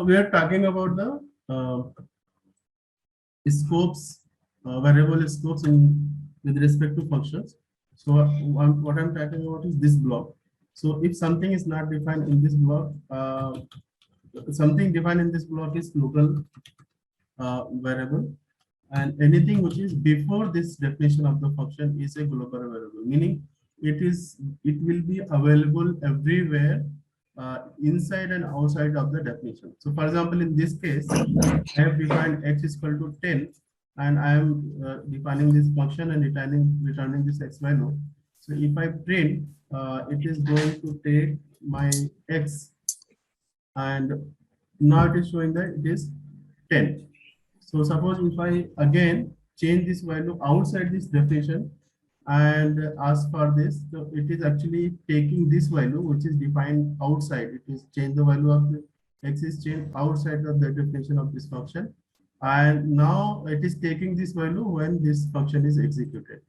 So we are talking about the scopes, variable scopes in with respect to functions. So what I'm talking about is this block. So if something is not defined in this block, something defined in this block is local variable, and anything which is before this definition of the function is a global variable, meaning it will be available everywhere inside and outside of the definition. So for example, in this case, I have defined x is equal to 10, and I am defining this function and returning this x value. So if I print, it is going to take my x, and now it is showing that it is 10. So suppose if I again change this value outside this definition and ask for this, so it is actually taking this value which is defined outside. It is change the value of the x is changed outside of the definition of this function, and now it is taking this value when this function is executed.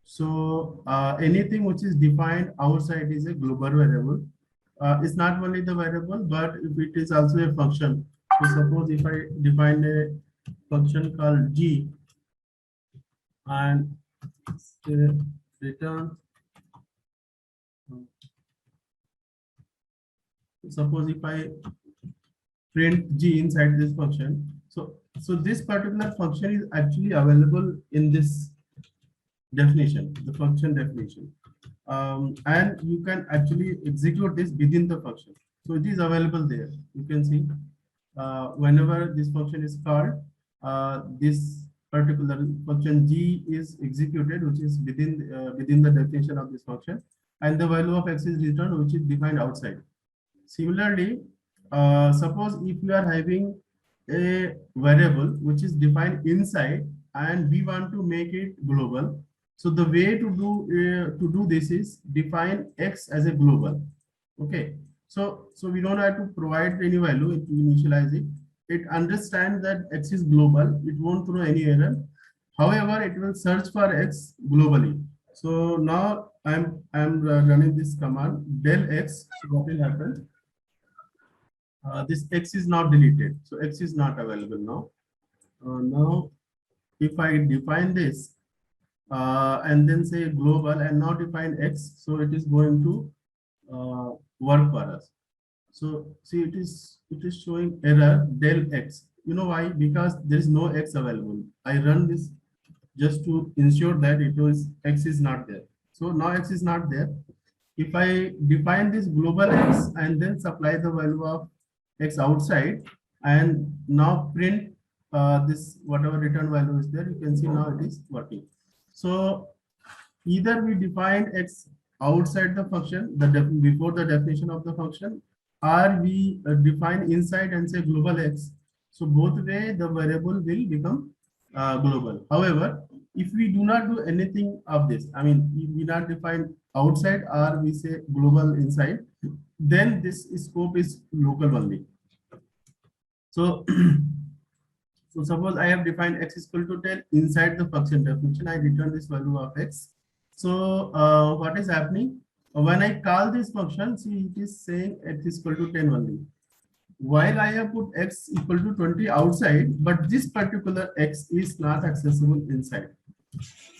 So anything which is defined outside is a global variable. It's not only the variable, but if it is also a function. So suppose if I define a function called g and return, suppose if I print g inside this function, so this particular function is actually available in this definition, the function definition, and you can actually execute this within the function. So it is available there. You can see whenever this function is called, this particular function g is executed, which is within the definition of this function, and the value of x is returned, which is defined outside. Similarly, suppose if we are having a variable which is defined inside and we want to make it global, so the way to do this is define x as a global. Okay, so we don't have to provide any value to initialize it. It understands that x is global. It won't throw any error. However, it will search for x globally. So now I'm running this command del x. So what will happen? This x is now deleted. So x is not available now. Now, if I define this and then say global and now define x, so it is going to work for us. So see, it is showing error del x. You know why? Because there is no x available. I run this just to ensure that x is not there. So now x is not there. If I define this global x and then supply the value of x outside and now print this whatever return value is there, you can see now it is working. So either we define x outside the function, before the definition of the function, or we define inside and say global x. So both way the variable will become global. However, if we do not do anything of this, I mean, we not define outside or we say global inside, then this scope is local only. So, so suppose I have defined x is equal to 10 inside the function definition, I return this value of x. So what is happening? When I call this function, see, it is saying x is equal to 10 only. While I have put x equal to 20 outside, but this particular x is not accessible inside.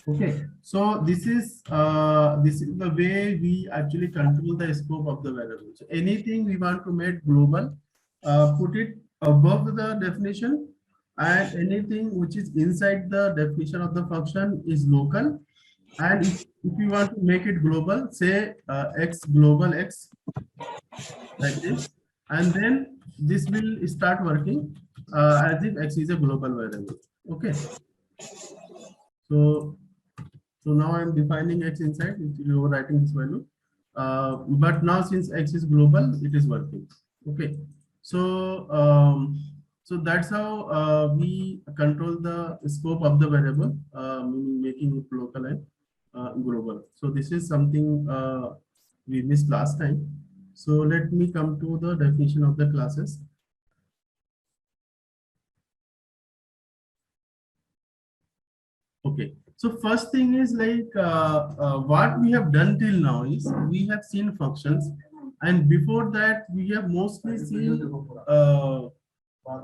Okay, so this is the way we actually control the scope of the variable. So anything we want to make global, put it above the definition, and anything which is inside the definition of the function is local. And if you want to make it global, say x global x like this, and then this will start working as if x is a global variable. Okay, so now I'm defining x inside, overwriting this value, but now since x is global, it is working. Okay, so so that's how we control the scope of the variable, meaning making it local and global. So this is something we missed last time. So let me come to the definition of the classes. Okay, so first thing is like what we have done till now is we have seen functions, and before that we have mostly seen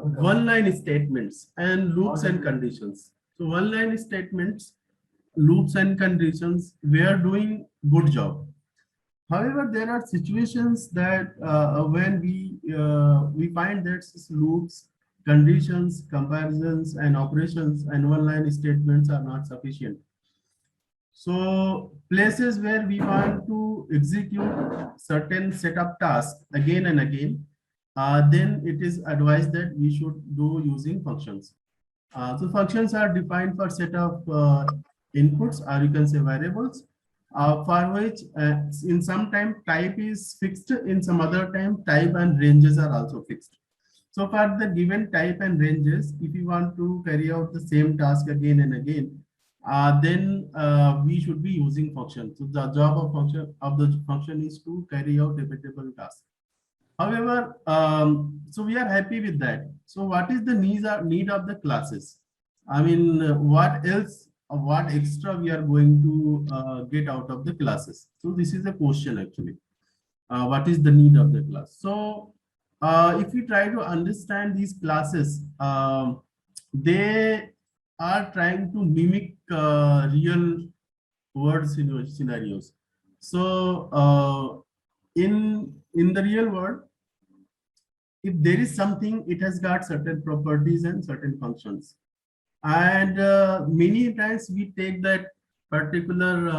one-line statements and loops and conditions. So one-line statements, loops and conditions, we are doing good job. However, there are situations that when we find that loops, conditions, comparisons, and operations and one-line statements are not sufficient. So places where we want to execute certain set of tasks again and again, then it is advised that we should do using functions. So functions are defined for set of inputs, or you can say variables, for which in some time type is fixed, in some other time type and ranges are also fixed. So for the given type and ranges, if you want to carry out the same task again and again, then we should be using function. So the job of the function is to carry out repeatable tasks. However, so we are happy with that. So what is the need of the classes? I mean, what else, what extra we are going to get out of the classes? So this is a question actually. What is the need of the class? So if we try to understand these classes, they are trying to mimic real world scenarios. So in the real world, if there is something, it has got certain properties and certain functions. And many times we take that particular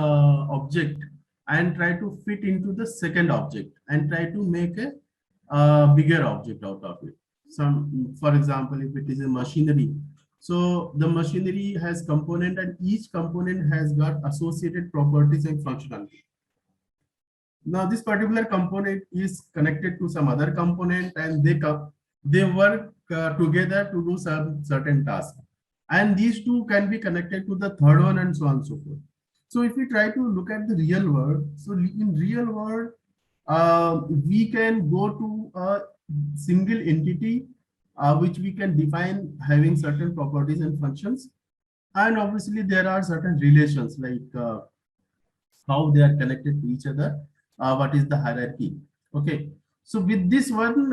object and try to fit into the second object and try to make a bigger object out of it. Some, for example, if it is a machinery, so the machinery has component and each component has got associated properties and functionality. Now this particular component is connected to some other component and they work together to do some certain task, and these two can be connected to the third one and so on and so forth. So if we try to look at the real world, so in real world we can go to a single entity which we can define having certain properties and functions, and obviously there are certain relations like how they are connected to each other, what is the hierarchy. Okay, so with this one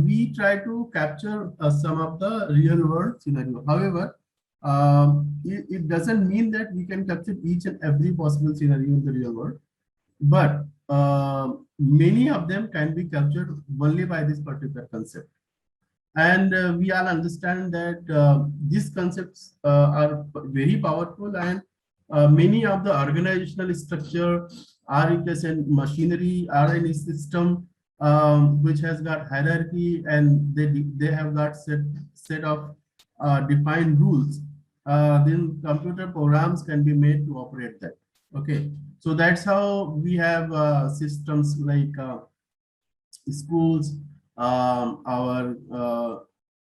we try to capture some of the real world scenario. However, it doesn't mean that we can capture each and every possible scenario in the real world, but many of them can be captured only by this particular concept. And we all understand that these concepts are very powerful, and many of the organizational structure, or it is a machinery or any system which has got hierarchy, and they have got set of defined rules, then computer programs can be made to operate that. Okay, so that's how we have systems like schools, our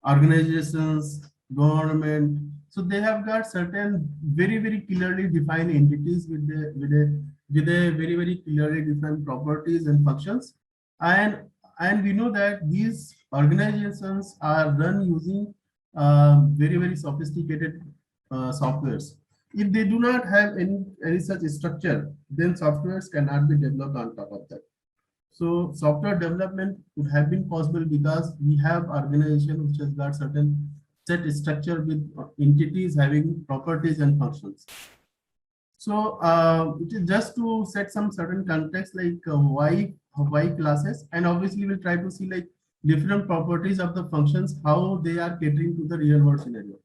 organizations, government. So they have got certain very clearly defined entities with a very clearly defined properties and functions, and we know that these organizations are run using very sophisticated softwares. If they do not have any such structure, then softwares cannot be developed on top of that. So software development would have been possible because we have organization which has got certain set structure with entities having properties and functions. So it is just to set some certain context like why classes, and obviously we'll try to see like different properties of the functions, how they are catering to the real world scenario.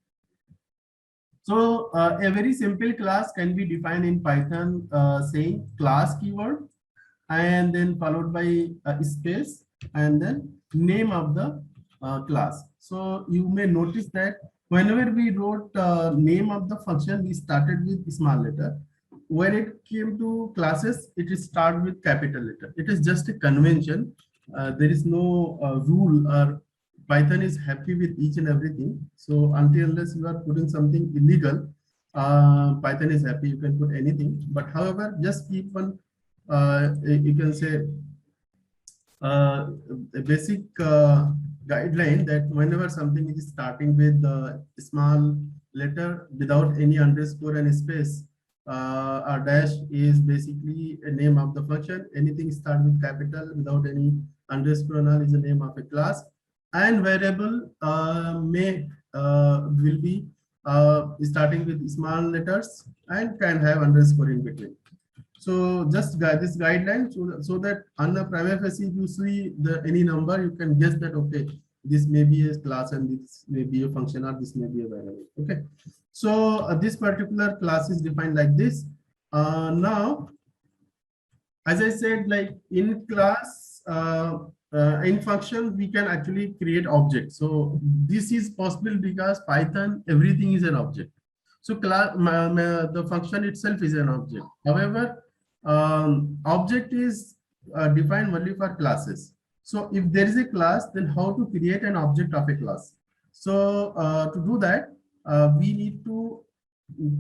So a very simple class can be defined in Python saying class keyword, and then followed by space and then name of the class. So you may notice that whenever we wrote name of the function, we started with small letter. When it came to classes, it is start with capital letter. It is just a convention. There is no rule, or Python is happy with each and everything. So until unless you are putting something illegal, Python is happy. You can put anything. But however, just keep one you can say a basic guideline that whenever something is starting with a small letter without any underscore and space, a dash is basically a name of the function. Anything start with capital without any underscore and all is the name of a class. and variable may will be starting with small letters and can have underscore in between. So just this guideline, so that on the prima facie, if you see the any number, you can guess that okay, this may be a class and this may be a function or this may be a variable. Okay, so this particular class is defined like this. Now, as I said, like in class, in function, we can actually create objects. So this is possible because Python, everything is an object. So class, the function itself is an object. However, object is defined only for classes. So if there is a class, then how to create an object of a class? So to do that, we need to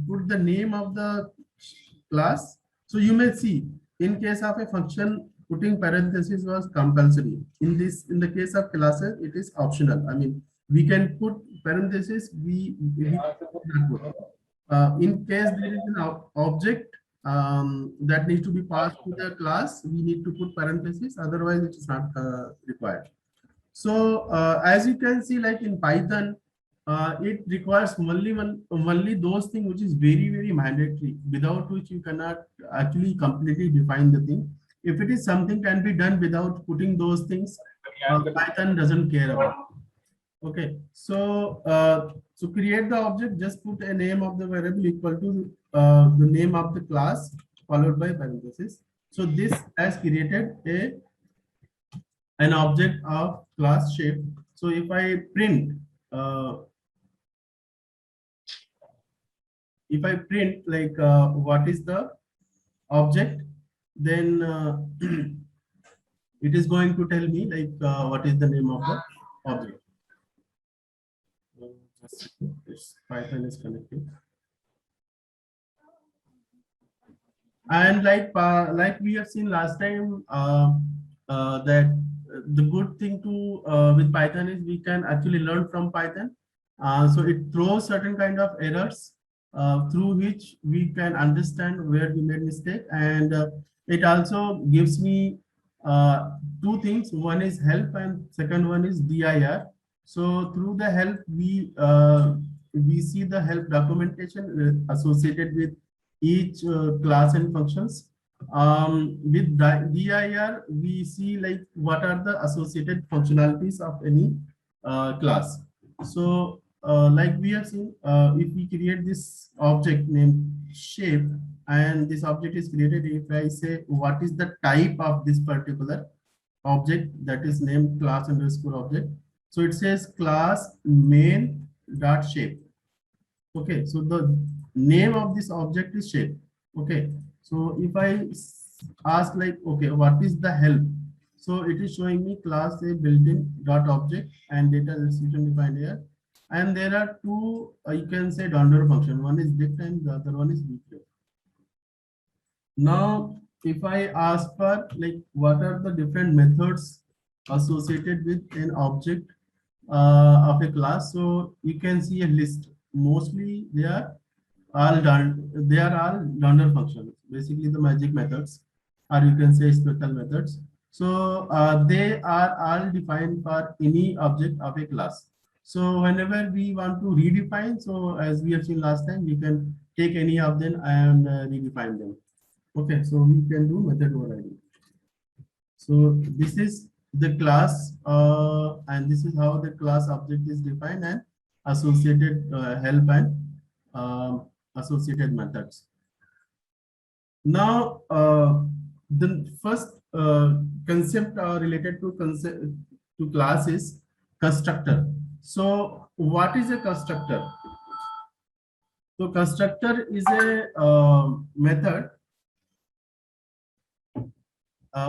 put the name of the class. So you may see, in case of a function, putting parentheses was compulsory. In the case of classes, it is optional. I mean, we can put parentheses. We cannot put. In case there is an object that needs to be passed to the class, we need to put parentheses. Otherwise, it is not required. So as you can see, like in Python, it requires only those things which is very mandatory, without which you cannot actually completely define the thing. If it is something can be done without putting those things, Python doesn't care about. Okay, so to create the object, just put a name of the variable equal to the name of the class followed by parenthesis. So this has created an object of class shape. So if I print like what is the object, then it is going to tell me like what is the name of the object. This Python is connected. And like we have seen last time, that the good thing to with Python is we can actually learn from Python. So it throws certain kind of errors through which we can understand where we made mistake, and it also gives me two things. One is help, and second one is dir. So through the help, we see the help documentation associated with each class and functions. With dir, we see like what are the associated functionalities of any class. So like we have seen, if we create this object named shape, and this object is created, if I say what is the type of this particular object, that is named class underscore object. So it says class main dot shape. Okay, so the name of this object is shape. Okay, so if I ask like, okay, what is the help? So it is showing me class a built-in dot object and data is defined here. And there are two, you can say donder function. One is dict and the other one is declare. Now, if I ask for like what are the different methods associated with an object of a class, so you can see a list. Mostly they are all donder functions, basically the magic methods, or you can say special methods. So they are all defined for any object of a class. So whenever we want to redefine, so as we have seen last time, we can take any of them and redefine them. Okay, so we can do method overriding. So this is the class, and this is how the class object is defined and associated help and associated methods. Now, the first concept related to class is constructor. So what is a constructor? So constructor is a method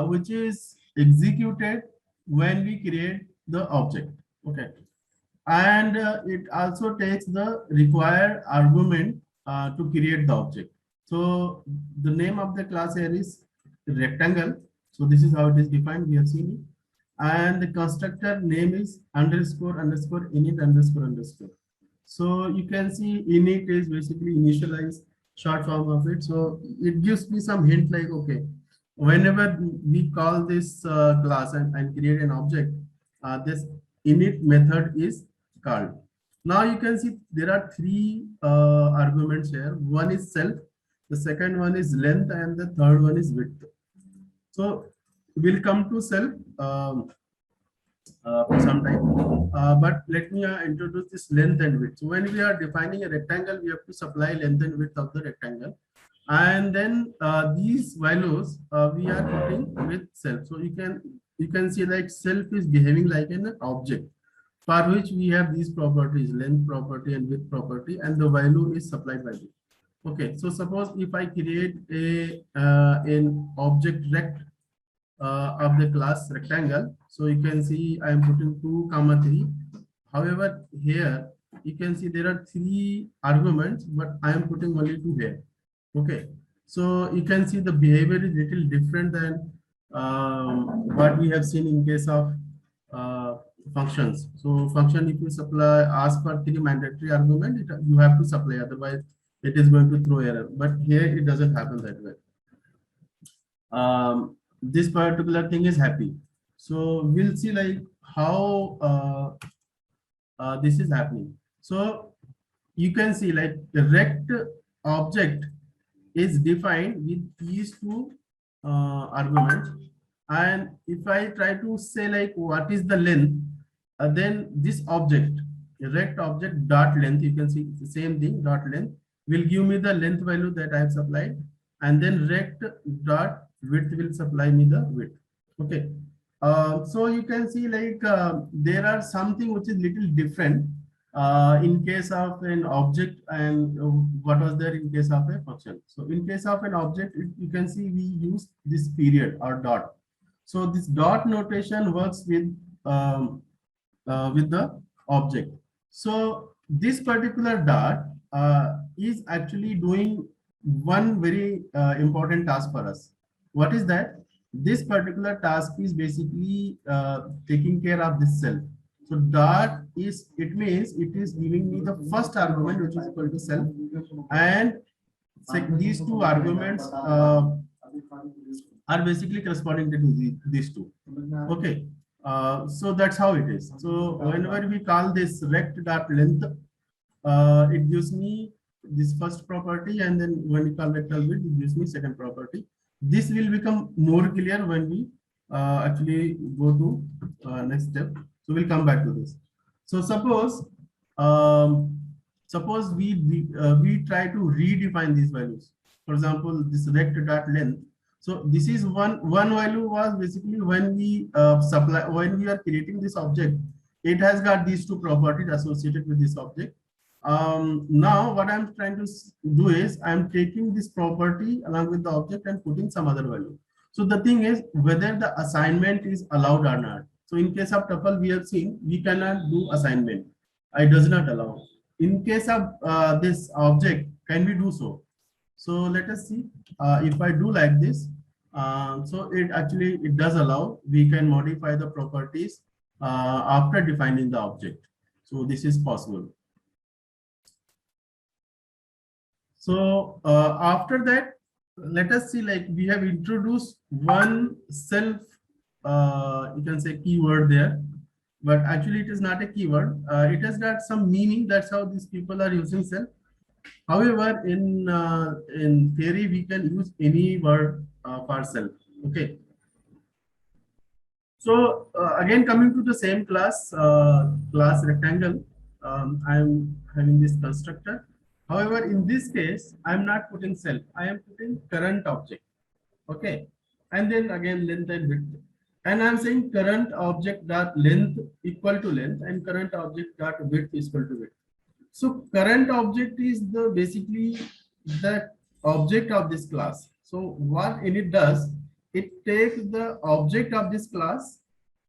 which is executed when we create the object. Okay, and it also takes the required argument to create the object. So the name of the class here is rectangle. So this is how it is defined. We have seen it. And the constructor name is underscore underscore init underscore underscore. So you can see init is basically initialize, short form of it. So it gives me some hint like, okay, whenever we call this class and create an object, this init method is called. Now you can see there are three arguments here. One is self, the second one is length, and the third one is width. So we'll come to self for some time, but let me introduce this length and width. So when we are defining a rectangle, we have to supply length and width of the rectangle, and then these values we are putting with self. So you can see like self is behaving like an object for which we have these properties, length property and width property, and the value is supplied by it. Okay, so suppose if I create a an object rect of the class rectangle, so you can see I am putting 2, 3. However, here you can see there are 3 arguments, but I am putting only 2 here. Okay, so you can see the behavior is little different than what we have seen in case of functions. So function, if you supply ask for 3 mandatory argument, you have to supply, otherwise it is going to throw error. But here it doesn't happen that way. This particular thing is happy. So we'll see like how this is happening. So you can see like the rect object is defined with these 2 arguments, and if I try to say like what is the length, then this object, rect object dot length, you can see the same thing, dot length will give me the length value that I have supplied, and then rect dot width will supply me the width. Okay, so you can see like there are something which is little different in case of an object and what was there in case of a function. So in case of an object, you can see we use this period or dot. So this dot notation works with the object. So this particular dot is actually doing one very important task for us. What is that? This particular task is basically taking care of this self. So dot is, it means it is giving me the first argument, which is equal to self, and these 2 arguments are basically corresponding to these 2. Okay, so that's how it is. So whenever we call this rect dot length, it gives me this first property, and then when we call rectal width, it gives me second property. This will become more clear when we actually go to next step. So we'll come back to this. So suppose suppose we try to redefine these values. For example, this rect dot length. So this is one value was basically when we when we are creating this object, it has got these 2 properties associated with this object. Now what I'm trying to do is I'm taking this property along with the object and putting some other value. So the thing is whether the assignment is allowed or not. So in case of tuple, we have seen we cannot do assignment. It does not allow. In case of this object, can we do so? So let us see if I do like this. So it does allow. We can modify the properties after defining the object. So this is possible. So after that, let us see, like we have introduced one self, you can say keyword there, but actually it is not a keyword. It has got some meaning. That's how these people are using self. However, in theory, we can use any word for self. Okay. So again, coming to the same class, class rectangle, I'm having this constructor. However, in this case, I'm not putting self. I am putting current object. Okay, and then again length and width. And I'm saying current object dot length equal to length and current object dot width is equal to width. So current object is the basically the object of this class. So what init does, it takes the object of this class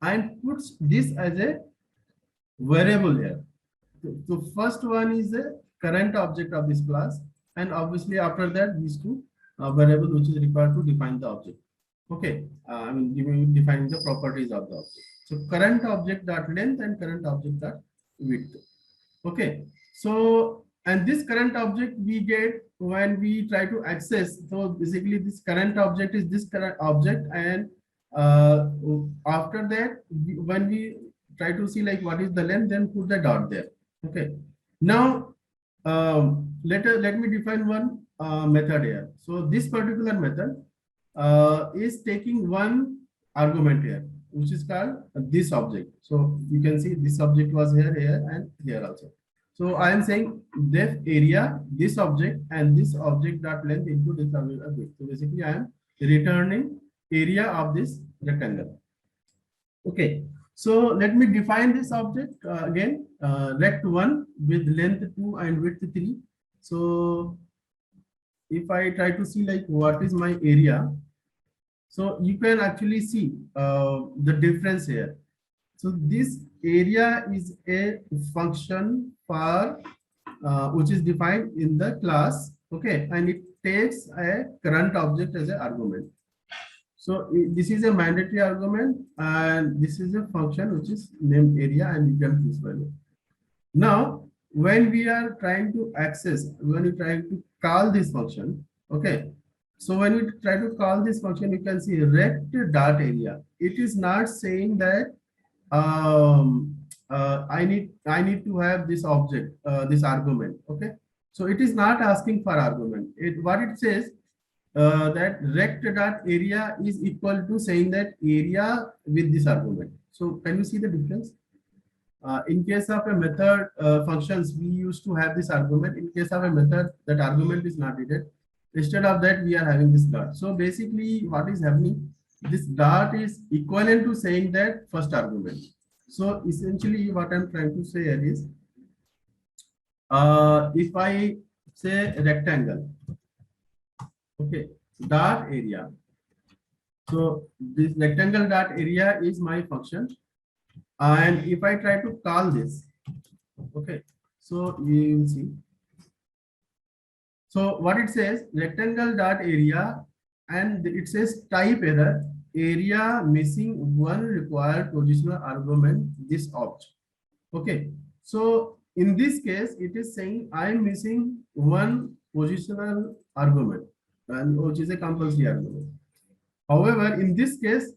and puts this as a variable here. So first one is the current object of this class, and obviously after that these 2 variables which is required to define the object. Okay, I mean defining the properties of the object. So current object dot length and current object dot width. Okay, so and this current object we get when we try to access. So basically this current object is this current object, and after that when we try to see like what is the length, then put the dot there. Okay. Now let me define one method here. So this particular method is taking one argument here, which is called this object. So you can see this object was here, and here also. So I am saying def area, this object, and this object dot length into this object. So basically I am returning area of this rectangle. Okay. So let me define this object again, rect1 with length 2 and width 3. So if I try to see like what is my area, so you can actually see the difference here. So this area is a function for which is defined in the class, okay, and it takes a current object as an argument. So this is a mandatory argument, and this is a function which is named area, and you can this value. Now, when we are trying to access, when we trying to call this function, okay. So when we try to call this function, you can see rect dot area. It is not saying that I need to have this object, this argument, okay. So it is not asking for argument. What it says that rect dot area is equal to saying that area with this argument. So can you see the difference? In case of a method functions, we used to have this argument. In case of a method, that argument is not needed. Instead of that, we are having this dot. So basically, what is happening? This dot is equivalent to saying that first argument. So essentially, what I'm trying to say here is, if I say rectangle, okay, dot area. So this rectangle dot area is my function, and if I try to call this, okay, so you will see. So what it says, rectangle dot area, and it says type error, area missing one required positional argument, this object. Okay, so in this case, it is saying I am missing one positional argument, and which is a compulsory argument. However, in this case,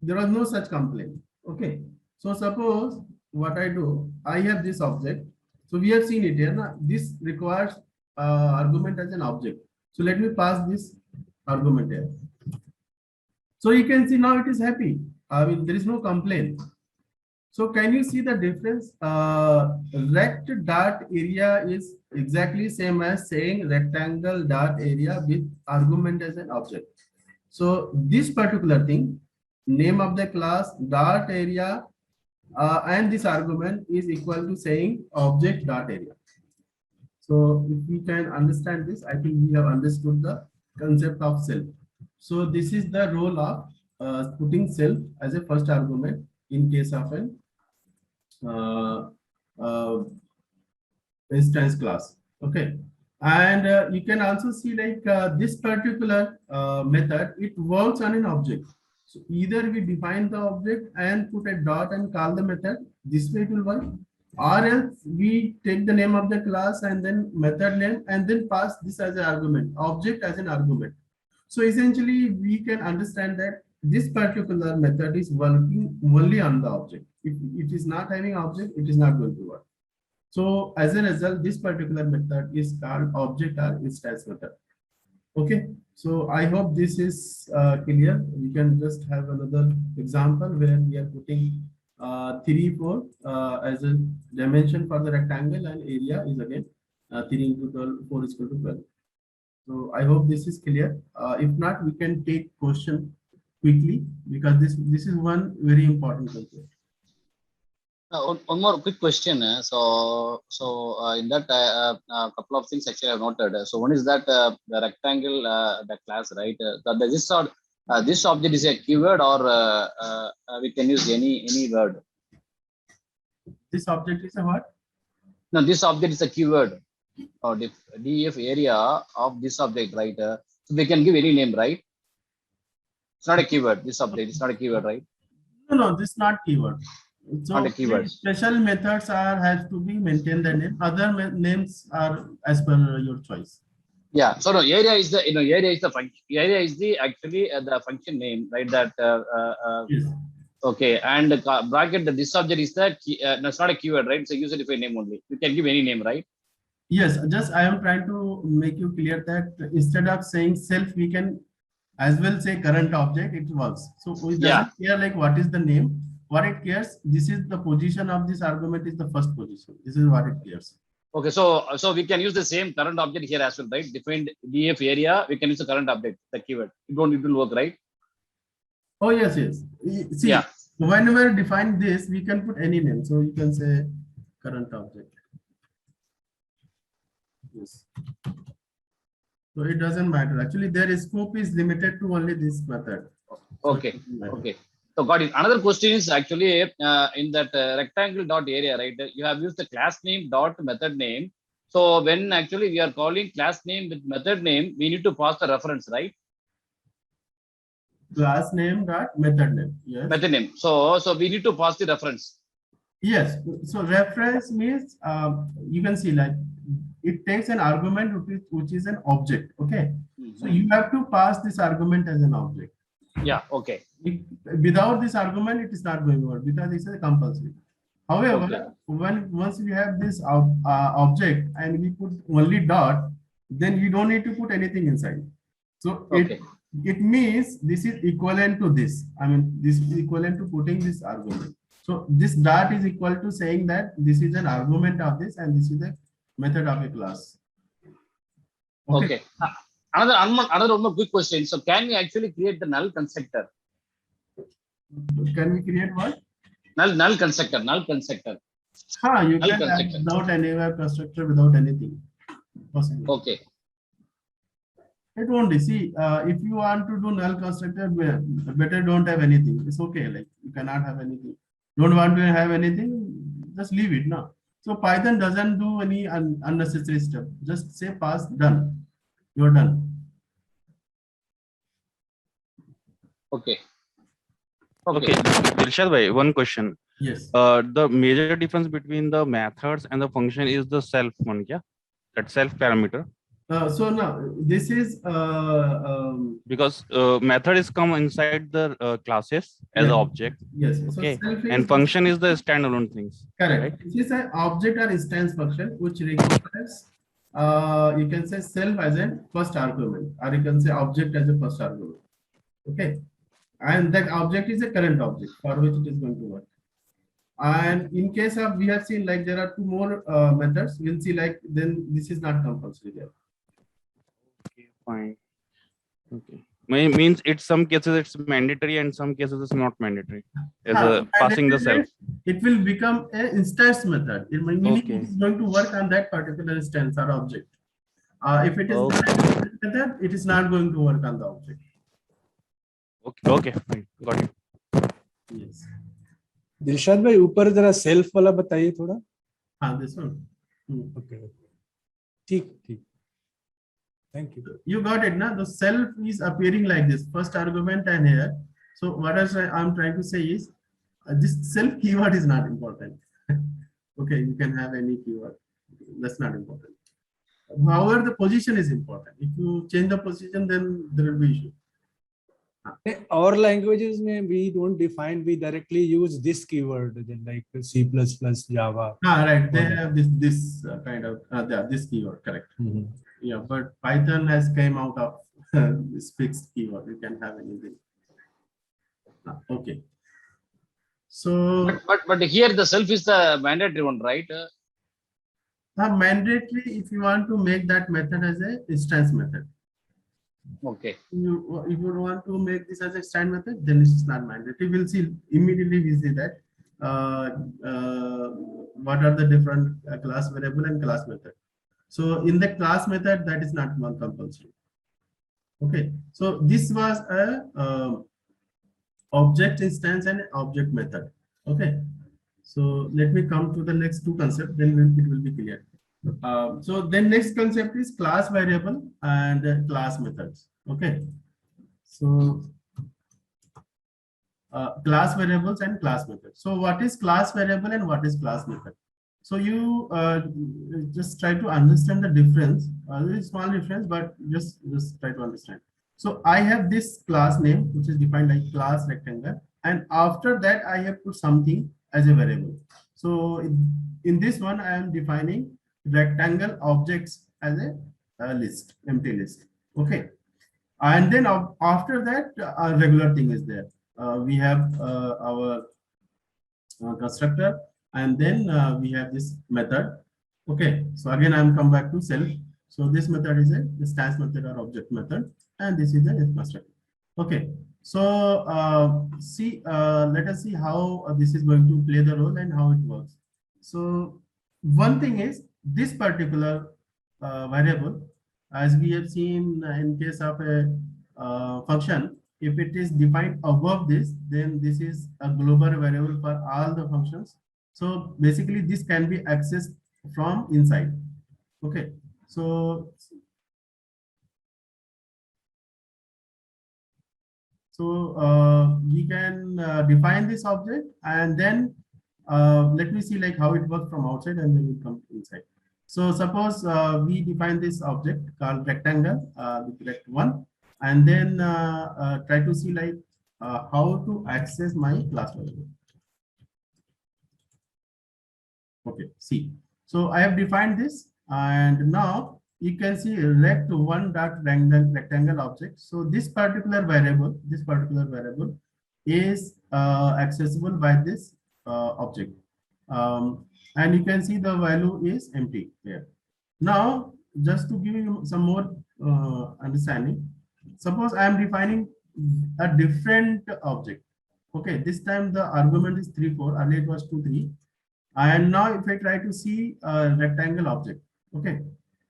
there was no such complaint. Okay, so suppose what I do, I have this object. So we have seen it here. Now, this requires argument as an object. So let me pass this argument here. So you can see now it is happy. I mean, there is no complaint. So can you see the difference? Rect dot area is exactly same as saying rectangle dot area with argument as an object. So this particular thing, name of the class, dot area, and this argument is equal to saying object dot area. So if we can understand this, I think we have understood the concept of self. So this is the role of putting self as a first argument in case of an instance class. Okay, and you can also see like this particular method, it works on an object. So either we define the object and put a dot and call the method, this way it will work, or else we take the name of the class and then method name and then pass this as an argument, object as an argument. So essentially we can understand that this particular method is working only on the object. If it is not having object, it is not going to work. So as a result, this particular method is called object or instance method. Okay, so I hope this is clear. We can just have another example where we are putting 3, 4 as a dimension for the rectangle, and area is again 3 into 12, 4 is equal to 12. So I hope this is clear. If not, we can take question quickly, because this is one very important concept. One more quick question. In that a couple of things actually I've noted. So one is that the rectangle, the class, right? This object is a keyword, or we can use any word. This object is a what? No, this object is a keyword, or def area of this object, right? So we can give any name, right? It's not a keyword. This object is not a keyword, right? No, this is not keyword. So not a keyword. Special methods has to be maintained the name. Other names are as per your choice. Yeah. So no, area is the area is the function. Area is the actually the function name, right? That yes. Okay, and the bracket, this object is the key, no, it's not a keyword, right? It's a user defined name only. You can give any name, right? Yes, just I am trying to make you clear that instead of saying self, we can as well say current object, it works. So it Yeah. doesn't care like what is the name, what it cares, this is the position of this argument is the first position. This is what it cares. Okay, so we can use the same current object here as well, right? Defined df area, we can use the current object, the keyword. It will work, right? Oh yes, yes. See, Yeah. whenever define this, we can put any name. So you can say current object. Yes. So it doesn't matter. Actually, their scope is limited to only this method. So Okay. Okay. So got it. Another question is actually in that rectangle dot area, right? You have used the class name dot method name. So when actually we are calling class name with method name, we need to pass the reference, right? Class name dot method name. Yes. Method name. So we need to pass the reference. Yes. So reference means you can see like it takes an argument which is an object. Okay. So you have to pass this argument as an object. Yeah. Okay. Without this argument, it is not going to work because it's a compulsory. However, once we have this object and we put only dot, then we don't need to put anything inside. So it means this is equivalent to this. I mean, this is equivalent to putting this argument. So this dot is equal to saying that this is an argument of this and this is a method of a class. Okay. Another one more quick question. So can we actually create the null constructor? Can we create what? Null constructor. You null can constructor. have without any web constructor, without anything. Possible. Okay. It won't be. See, if you want to do null constructor, better don't have anything. It's okay. Like you cannot have anything. Don't want to have anything, just leave it now. So Python doesn't do any unnecessary stuff. Just say pass done. You're done. Okay, Dilshad bhai, one question. Yes. The major difference between the methods and the function is the self one, yeah? That self parameter. So now this is because method is come inside the classes as an object. Yes. Okay. So and function is the standalone things. Correct. Right? This is an object or instance function which requires you can say self as a first argument, or you can say object as a first argument. Okay. And that object is a current object for which it is going to work. And in case of, we have seen like there are two more methods, we'll see like then this is not compulsory there. Okay, fine. Okay. Means it's some cases it's mandatory and some cases it's not mandatory. As passing the self. It will become an instance method. It meaning it is going to work on that particular instance or object. If it is not a method, it is not going to work on the object. Okay, fine. Got it. Yes. Dilshad भाई ऊपर जरा self वाला बताइए थोड़ा. हाँ, this one. Okay. ठीक. Thank you. You got it, na? The self is appearing like this, first argument and here. So what I'm trying to say is this self keyword is not important. Okay, you can have any keyword. That's not important. However, the position is important. If you change the position, then there will be issue. Our languages we don't define, we directly use this keyword like C++, Java. Right. They have this kind of this keyword, correct? Yeah, but Python has came out of this fixed keyword. You can have anything. Okay. So, but here the self is the mandatory one, right? Mandatory if you want to make that method as a instance method. Okay. If you want to make this as a stand method, then it's not mandatory. We'll see immediately. We see that what are the different class variable and class method. So in the class method, that is not one compulsory. Okay. So this was a object instance and object method. Okay. So let me come to the next two concepts. Then it will be clear. So then next concept is class variable and class methods. Okay. So class variables and class methods. So what is class variable and what is class method? So you just try to understand the difference. Very small difference, but just try to understand. So I have this class name, which is defined like class rectangle, and after that I have put something as a variable. So in this one, I am defining rectangle objects as a list, empty list. Okay. And then after that, a regular thing is there. We have our constructor, and then we have this method. Okay, so again, I'm come back to self. So this method is a stance method or object method, and this is the constructor. Okay, so let us see how this is going to play the role and how it works. So one thing is this particular variable, as we have seen in case of a function, if it is defined above this, then this is a global variable for all the functions. So basically this can be accessed from inside. Okay, so we can define this object, and then let me see like how it works from outside, and then we come inside. So suppose we define this object called rectangle with rect1, and then try to see like how to access my class variable. Okay, see. So I have defined this, and now you can see rect1 dot rectangle object. So this particular variable is accessible by this object, and you can see the value is empty here. Now, just to give you some more understanding, suppose I am defining a different object. Okay, this time the argument is 3, 4. Earlier it was 2, 3. And now if I try to see a rectangle object, okay,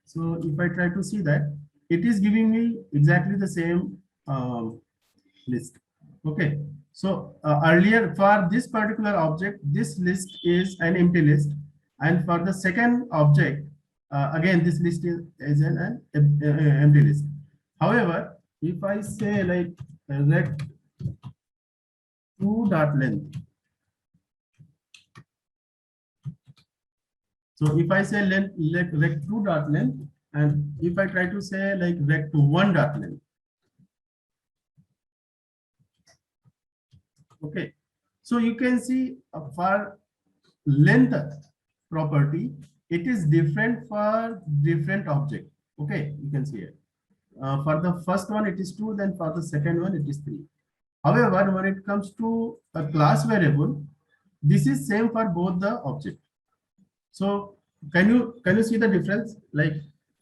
so if I try to see that, it is giving me exactly the same list. Okay, so earlier for this particular object, this list is an empty list, and for the second object, again this list is an empty list. However, if I say like rect2 dot length, so if I say rect2 dot length, and if I try to say like rect1 dot length, okay, so you can see for length property, it is different for different object. Okay, you can see it. For the first one, it is 2, then for the second one, it is 3. However, when it comes to a class variable, this is same for both the object. So can you see the difference? Like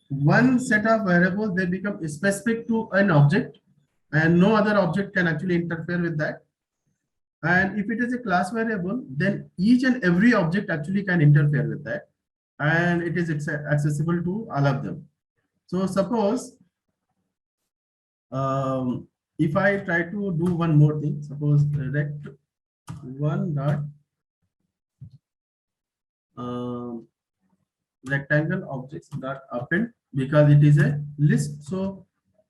one set of variables, they become specific to an object, and no other object can actually interfere with that. And if it is a class variable, then each and every object actually can interfere with that, and it is accessible to all of them. So suppose if I try to do one more thing, suppose rect1 dot rectangle objects dot append, because it is a list. So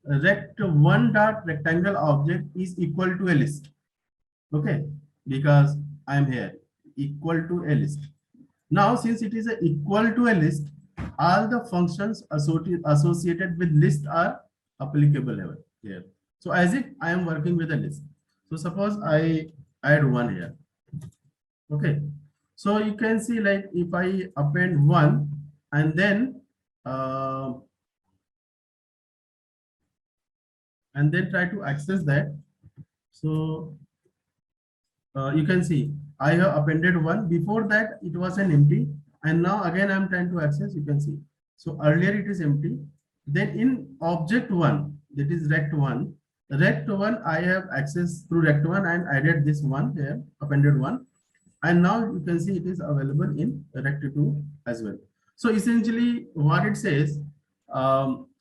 rect1 dot rectangle object is equal to a list. Okay, because I am here equal to a list. Now, since it is equal to a list, all the functions associated with list are applicable here. So as if I am working with a list. So suppose I add 1 here. Okay, so you can see like if I append 1 and then try to access that. So you can see I have appended 1. Before that it was an empty, and now again I'm trying to access. You can see, so earlier it is empty. Then in object 1, that is rect1, I have access through rect1 and added this 1 here, appended 1, and now you can see it is available in rect2 as well. So essentially what it says,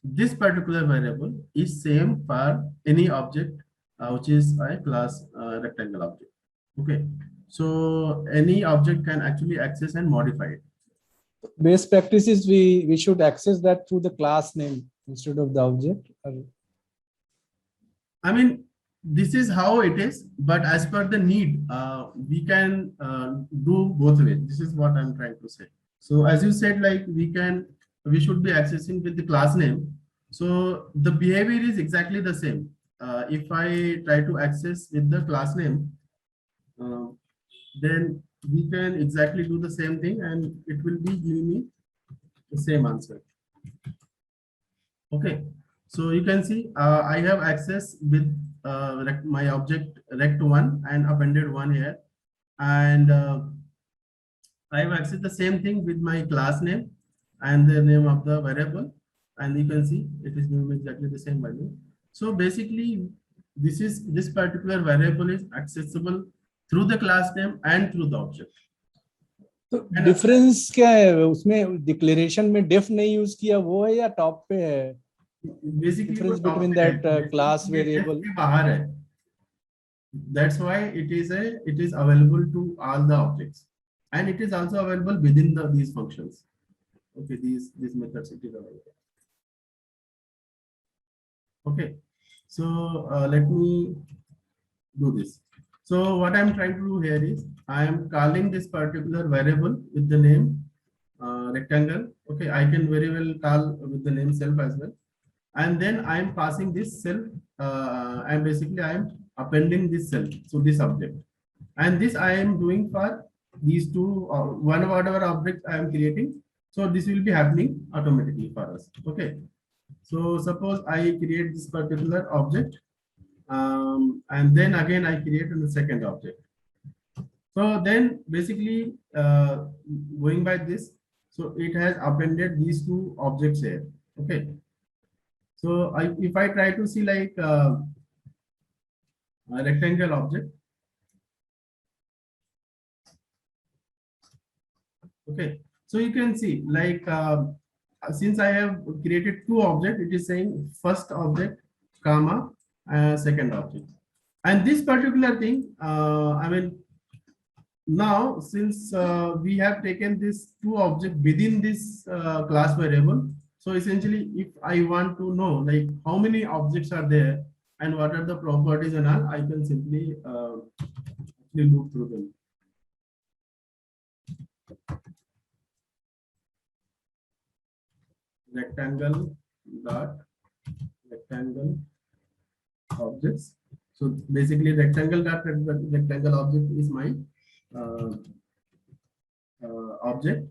this particular variable is same for any object which is a class rectangle object. Okay, so any object can actually access and modify it. Best practice is we should access that through the class name instead of the object. I mean, this is how it is, but as per the need, we can do both ways. This is what I'm trying to say. So as you said, like we should be accessing with the class name. So the behavior is exactly the same. If I try to access with the class name, then we can exactly do the same thing and it will be giving me the same answer. Okay, so you can see I have access with my object rect1 and appended one here, and I have accessed the same thing with my class name and the name of the variable, and you can see it is giving me exactly the same value. So basically, this particular variable is accessible through the class name and through the object. तो difference क्या है उसमें? Declaration में डिफ नहीं use किया वो है या टॉप पे है? Basically, Difference वो top between पे है, that, class basically ये variable. F के बाहर है. That's why it is available to all the objects, and it is also available within these functions. Okay, these methods it is available. Okay, so let me do this. So what I'm trying to do here is I am calling this particular variable with the name rectangle. Okay, I can very well call with the name self as well, and then I am passing this self. And basically I am appending this self, so this object, and this I am doing for these two whatever object I am creating. So this will be happening automatically for us. Okay, so suppose I create this particular object, and then again I create a second object. So then basically going by this, so it has appended these two objects here. Okay, so if I try to see like a rectangle object. Okay, so you can see like since I have created two objects, it is saying first object comma second object, and this particular thing I mean now since we have taken this two objects within this class variable, so essentially if I want to know like how many objects are there and what are the properties and all, I can simply actually look through them. Rectangle objects. So basically rectangle object is my object,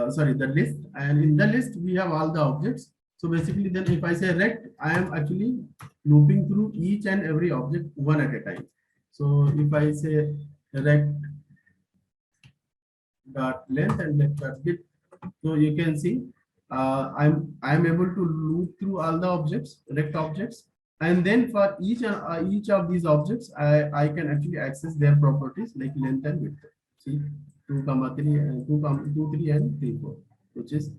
sorry, the list, and in the list we have all the objects. So basically then if I say rect, I am actually looping through each and every object one at a time. So if I say rect dot length and rect dot width, so you can see I'm able to loop through all the objects, rect objects, and then for each of these objects I can actually access their properties like length and width. See 2, 3 and 2, 3 and 3, 4, which is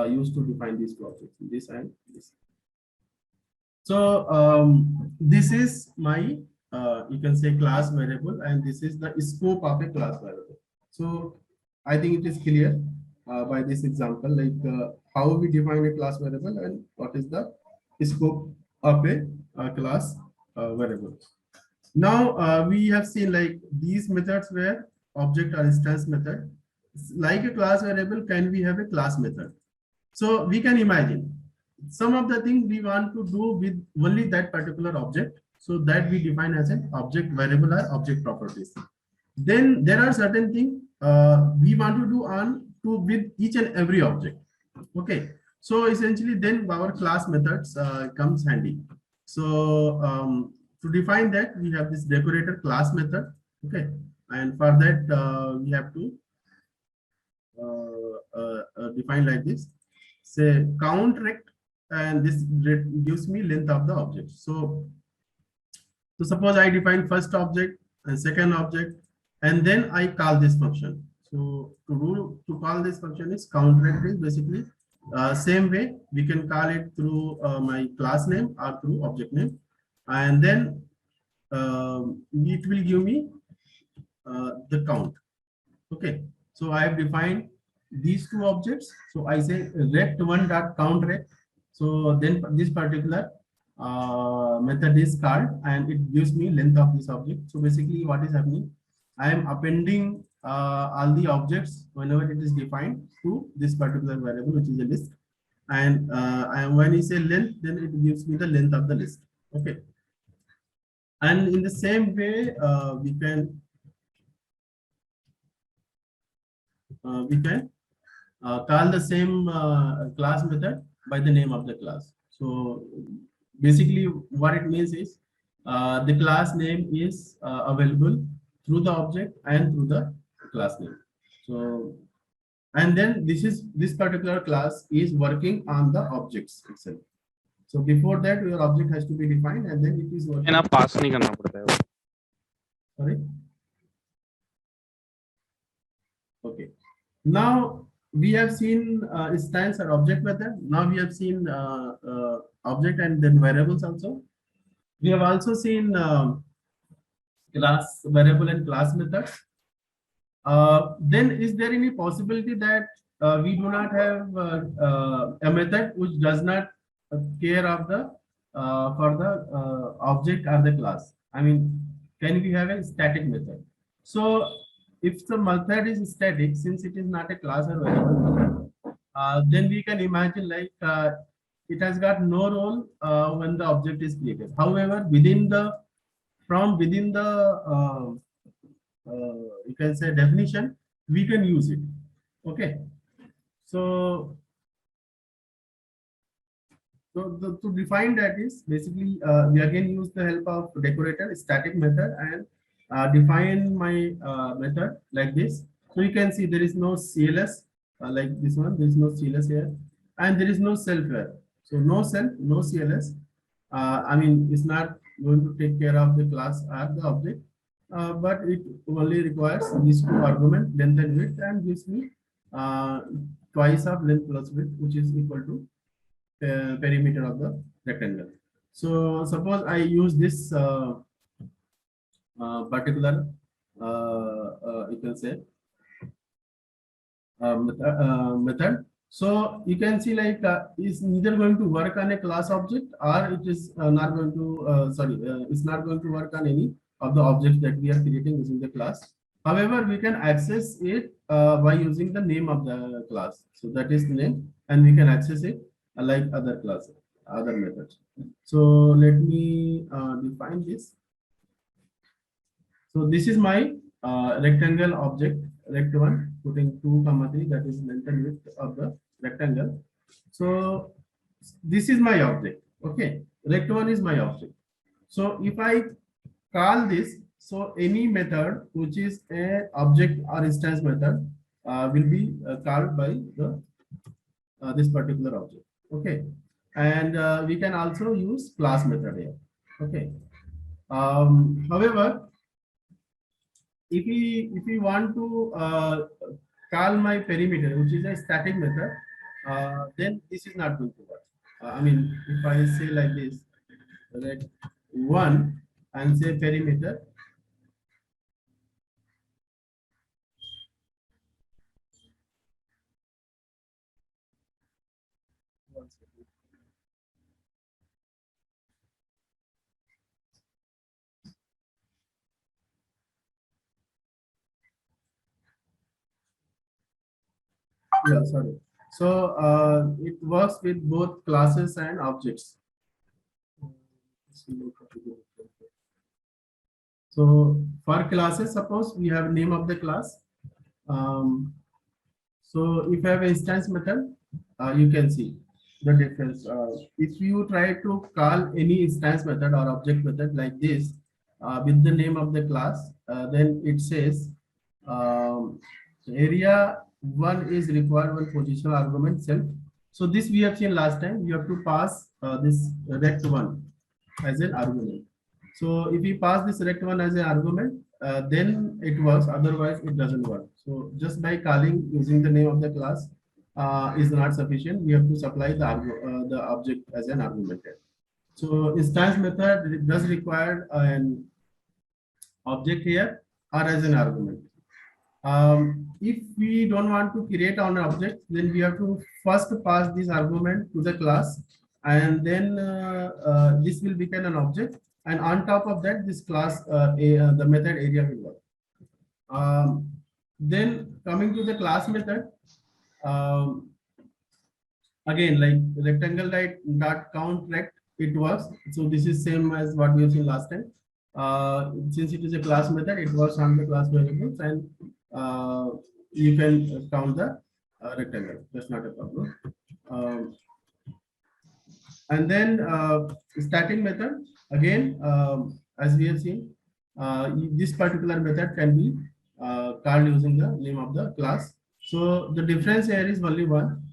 used to define these two objects, this and this. So this is my you can say class variable, and this is the scope of a class variable. So I think it is clear by this example, like how we define a class variable and what is the scope of a class variable. Now we have seen like these methods where object or instance method. Like a class variable, can we have a class method? So we can imagine some of the things we want to do with only that particular object, so that we define as an object variable or object properties. Then there are certain things we want to do with each and every object. Okay, so essentially then our class methods comes handy. So to define that, we have this decorator class method. Okay, and for that we have to define like this. Say count rect, and this gives me length of the object. So suppose I define first object and second object, and then I call this function. So to call this function is count rect is basically same way we can call it through my class name or through object name, and then it will give me the count. Okay, so I have defined these two objects. So I say rect1 dot count rect. So then this particular method is called, and it gives me length of this object. So basically what is happening, I am appending all the objects whenever it is defined to this particular variable, which is a list. And when you say length, then it gives me the length of the list. Okay. And in the same way, we can we can call the same class method by the name of the class. So basically what it means is the class name is available through the object and through the class name. So, and then this particular class is working on the objects itself. So before that your object has to be defined and then it is working. ना पास नहीं करना पड़ता है वो. Sorry. Okay. Now we have seen instance or object method. Now we have seen object and then variables also. We have also seen class variable and class methods. Then is there any possibility that we do not have a method which does not care of the for the object or the class? I mean, can we have a static method? So if the method is static, since it is not a class or variable, then we can imagine like it has got no role when the object is created. However, within the you can say definition, we can use it. Okay, so to define that is basically we again use the help of decorator static method and define my method like this. So you can see there is no CLS like this one. There is no CLS here, and there is no self here. So no self, no CLS. I mean, it's not going to take care of the class or the object, but it only requires these two arguments, length and width, and gives me twice of length plus width, which is equal to perimeter of the rectangle. So suppose I use this particular you can say method. So you can see like is neither going to work on a class object or it is not going to it's not going to work on any of the objects that we are creating using the class. However, we can access it by using the name of the class. So that is the name, and we can access it like other classes, other methods. So let me define this. So this is my rectangle object, rect1, putting 2, 3, that is length and width of the rectangle. So this is my object. Okay, rect1 is my object. So if I call this, so any method which is a object or instance method will be called by the this particular object. Okay, and we can also use class method here. Okay. However, if we want to call my perimeter, which is a static method, then this is not going to work. I mean, if I say like this, like 1 and say perimeter. Yeah, sorry. So it works with both classes and objects. So for classes, suppose we have name of the class. So if you have instance method, you can see the difference. If you try to call any instance method or object method like this with the name of the class, then it says area 1 is required one positional argument self. So this we have seen last time. You have to pass this rect1 as an argument. So if we pass this rect1 as an argument, then it works. Otherwise, it doesn't work. So just by calling using the name of the class is not sufficient. We have to supply the object as an argument. So instance method does require an object here or as an argument. If we don't want to create an object, then we have to first pass this argument to the class, and then this will become an object, and on top of that, this class the method area will work. Then coming to the class method, again like rectangle dot count rect, it works. So this is same as what we have seen last time. Since it is a class method, it works on the class variables, and you can count the rectangle. That's not a problem. And then starting method, again, as we have seen, this particular method can be called using the name of the class. So the difference here is only one.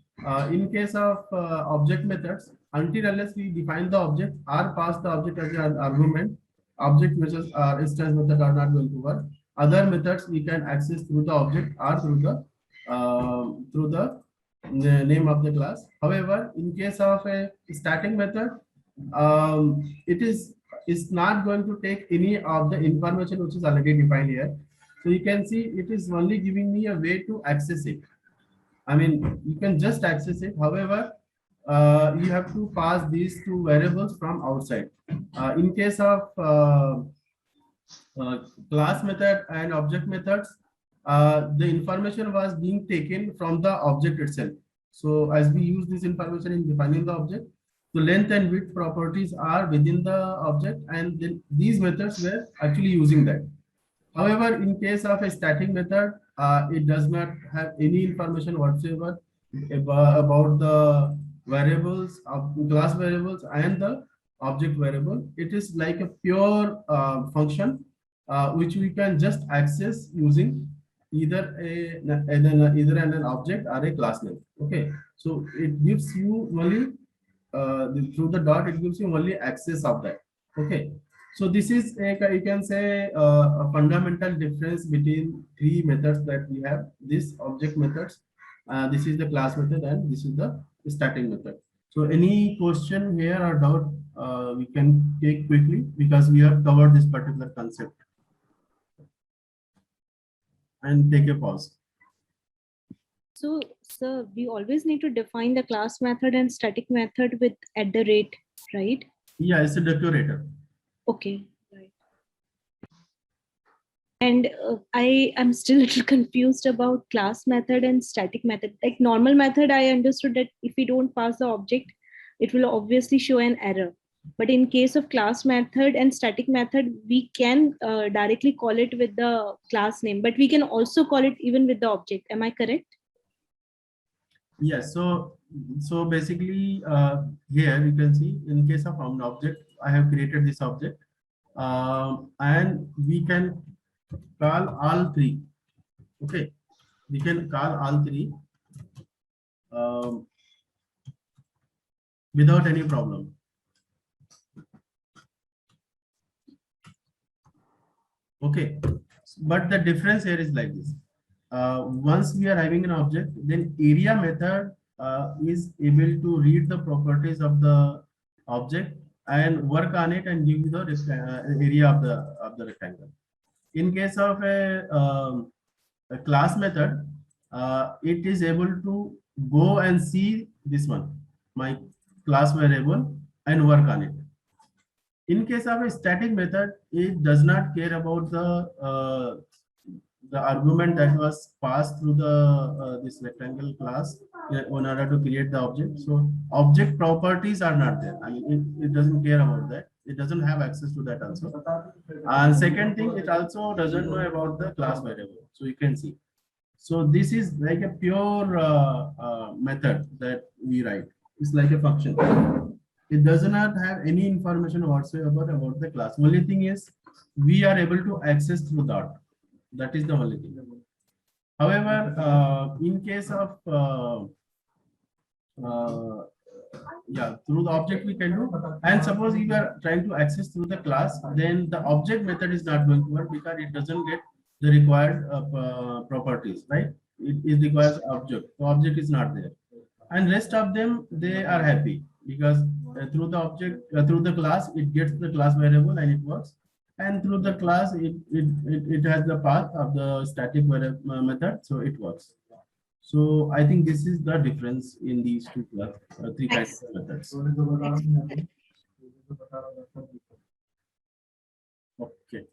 In case of object methods, until unless we define the object or pass the object as an argument, object methods or instance method are not going to work. Other methods we can access through the object or through the name of the class. However, in case of a static method, it's not going to take any of the information which is already defined here. So you can see it is only giving me a way to access it. I mean, you can just access it. However, you have to pass these two variables from outside. In case of class method and object methods, the information was being taken from the object itself. So as we use this information in defining the object, the length and width properties are within the object, and then these methods were actually using that. However, in case of a static method, it does not have any information whatsoever about the variables of class variables and the object variable. It is like a pure function which we can just access using either an object or a class name. Okay, so it gives you only through the dot, it gives you only access of that. Okay, so this is you can say a fundamental difference between three methods that we have. This object methods, this is the class method, and this is the static method. So any question here or doubt we can take quickly, because we have covered this particular concept. And take a pause. So, sir, we always need to define the class method and static method with @, right? Yeah, it's a decorator. Okay, right. And I am still a little confused about class method and static method. Like normal method, I understood that if we don't pass the object, it will obviously show an error. But in case of class method and static method, we can directly call it with the class name, but we can also call it even with the object. Am I correct? Yes. So basically, here you can see in case of an object, I have created this object, and we can call all three. Okay, we can call all three without any problem. Okay, but the difference here is like this. Once we are having an object, then area method is able to read the properties of the object and work on it and give you the area of the rectangle. In case of a class method, it is able to go and see this one, my class variable, and work on it. In case of a static method, it does not care about the argument that was passed through the this rectangle class in order to create the object. So object properties are not there. I mean, it doesn't care about that. It doesn't have access to that also. And second thing, it also doesn't know about the class variable. So you can see. So this is like a pure method that we write. It's like a function. It does not have any information whatsoever about the class. Only thing is we are able to access through dot. That is the only thing. However, in case of through the object we can do. And suppose you are trying to access through the class, then the object method is not going to work because it doesn't get the required properties, right? It requires object. The object is not there, and rest of them, they are happy because through the object, through the class, it gets the class variable and it works. And through the class, it has the path of the static method, so it works. So I think this is the difference in these two three kinds of methods. Okay.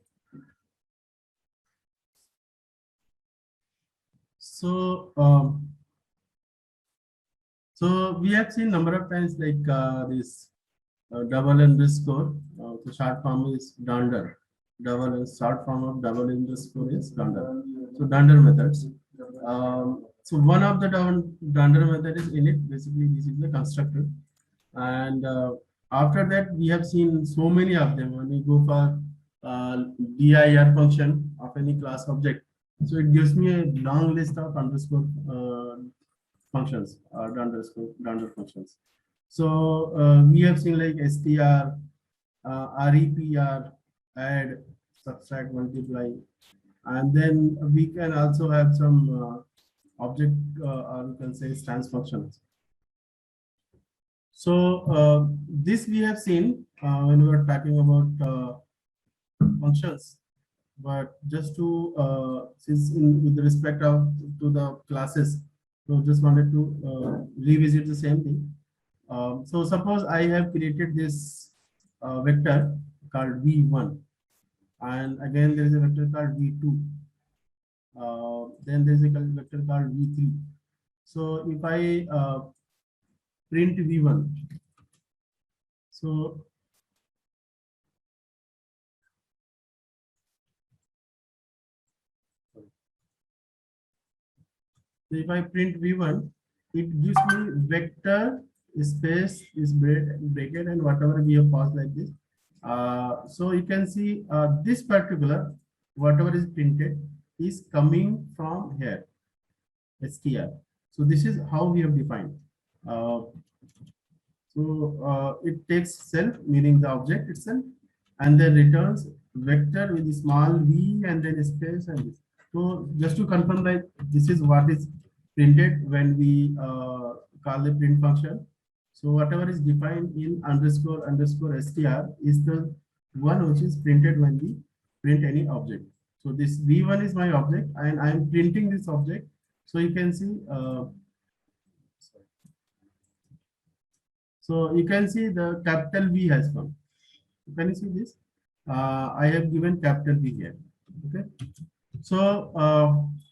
So so we have seen number of times like this double underscore. The short form is dunder. Short form of double underscore is dunder. So dunder methods. So one of the Dunder method is init. Basically, this is the constructor. And after that, we have seen so many of them. When we go for dir function of any class object, so it gives me a long list of underscore functions or Dunder functions. So we have seen like str, repr, add, subtract, multiply, and then we can also have some object or you can say stance functions. So this we have seen when we were talking about functions, but just to since with respect of to the classes, so just wanted to revisit the same thing. So suppose I have created this vector called v1, and again there is a vector called v2. Then there is a vector called v3. So if I print v1, so if I print v1, it gives me vector space is bracket and whatever we have passed like this. So you can see this particular whatever is printed is coming from here, str. So this is how we have defined. It takes self, meaning the object itself, and then returns vector with a small v and then space and this. So just to confirm that this is what is printed when we call the print function. So whatever is defined in underscore underscore str is the one which is printed when we print any object. So this v1 is my object and I am printing this object. So you can see so you can see the capital V has come. Can you see this? I have given capital V here. Okay. So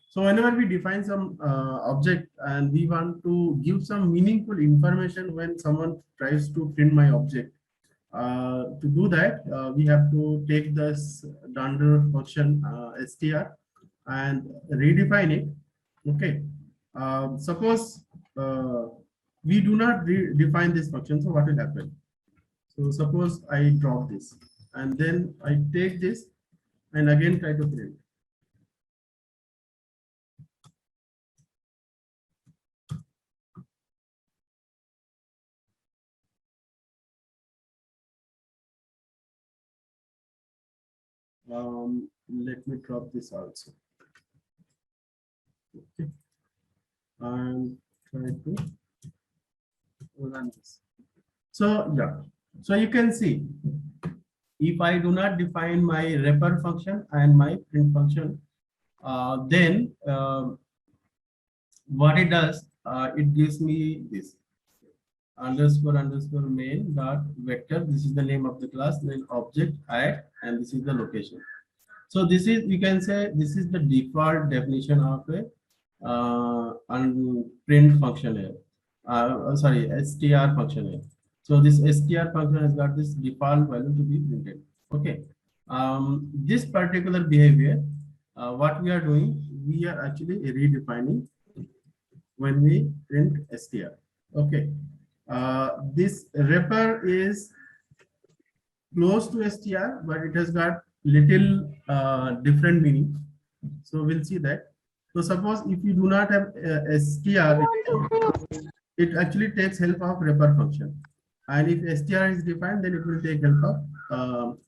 so whenever we define some object and we want to give some meaningful information when someone tries to print my object, to do that we have to take this Dunder function str and redefine it. Okay. Suppose we do not define this function, so what will happen? So suppose I drop this and then I take this and again try to print. Let me drop this also. Okay. And try to run this. So yeah, so you can see if I do not define my wrapper function and my print function, then what it does, it gives me this underscore underscore main dot vector. This is the name of the class, then object add, and this is the location. So this is, you can say, this is the default definition of a print function here. Sorry, str function here. So this str function has got this default value to be printed. Okay. This particular behavior, what we are doing, we are actually redefining when we print str. Okay. This wrapper is close to str, but it has got little different meaning. So we'll see that. So suppose if you do not have str, it actually takes help of wrapper function. And if str is defined, then it will take help of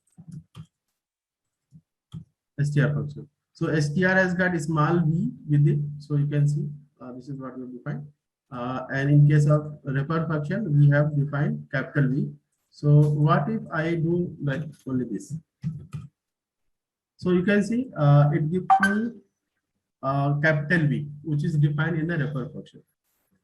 str function. So str has got a small v with it. So you can see this is what we defined. And in case of wrapper function, we have defined capital V. So what if I do like only this? So you can see it gives me capital V, which is defined in the wrapper function.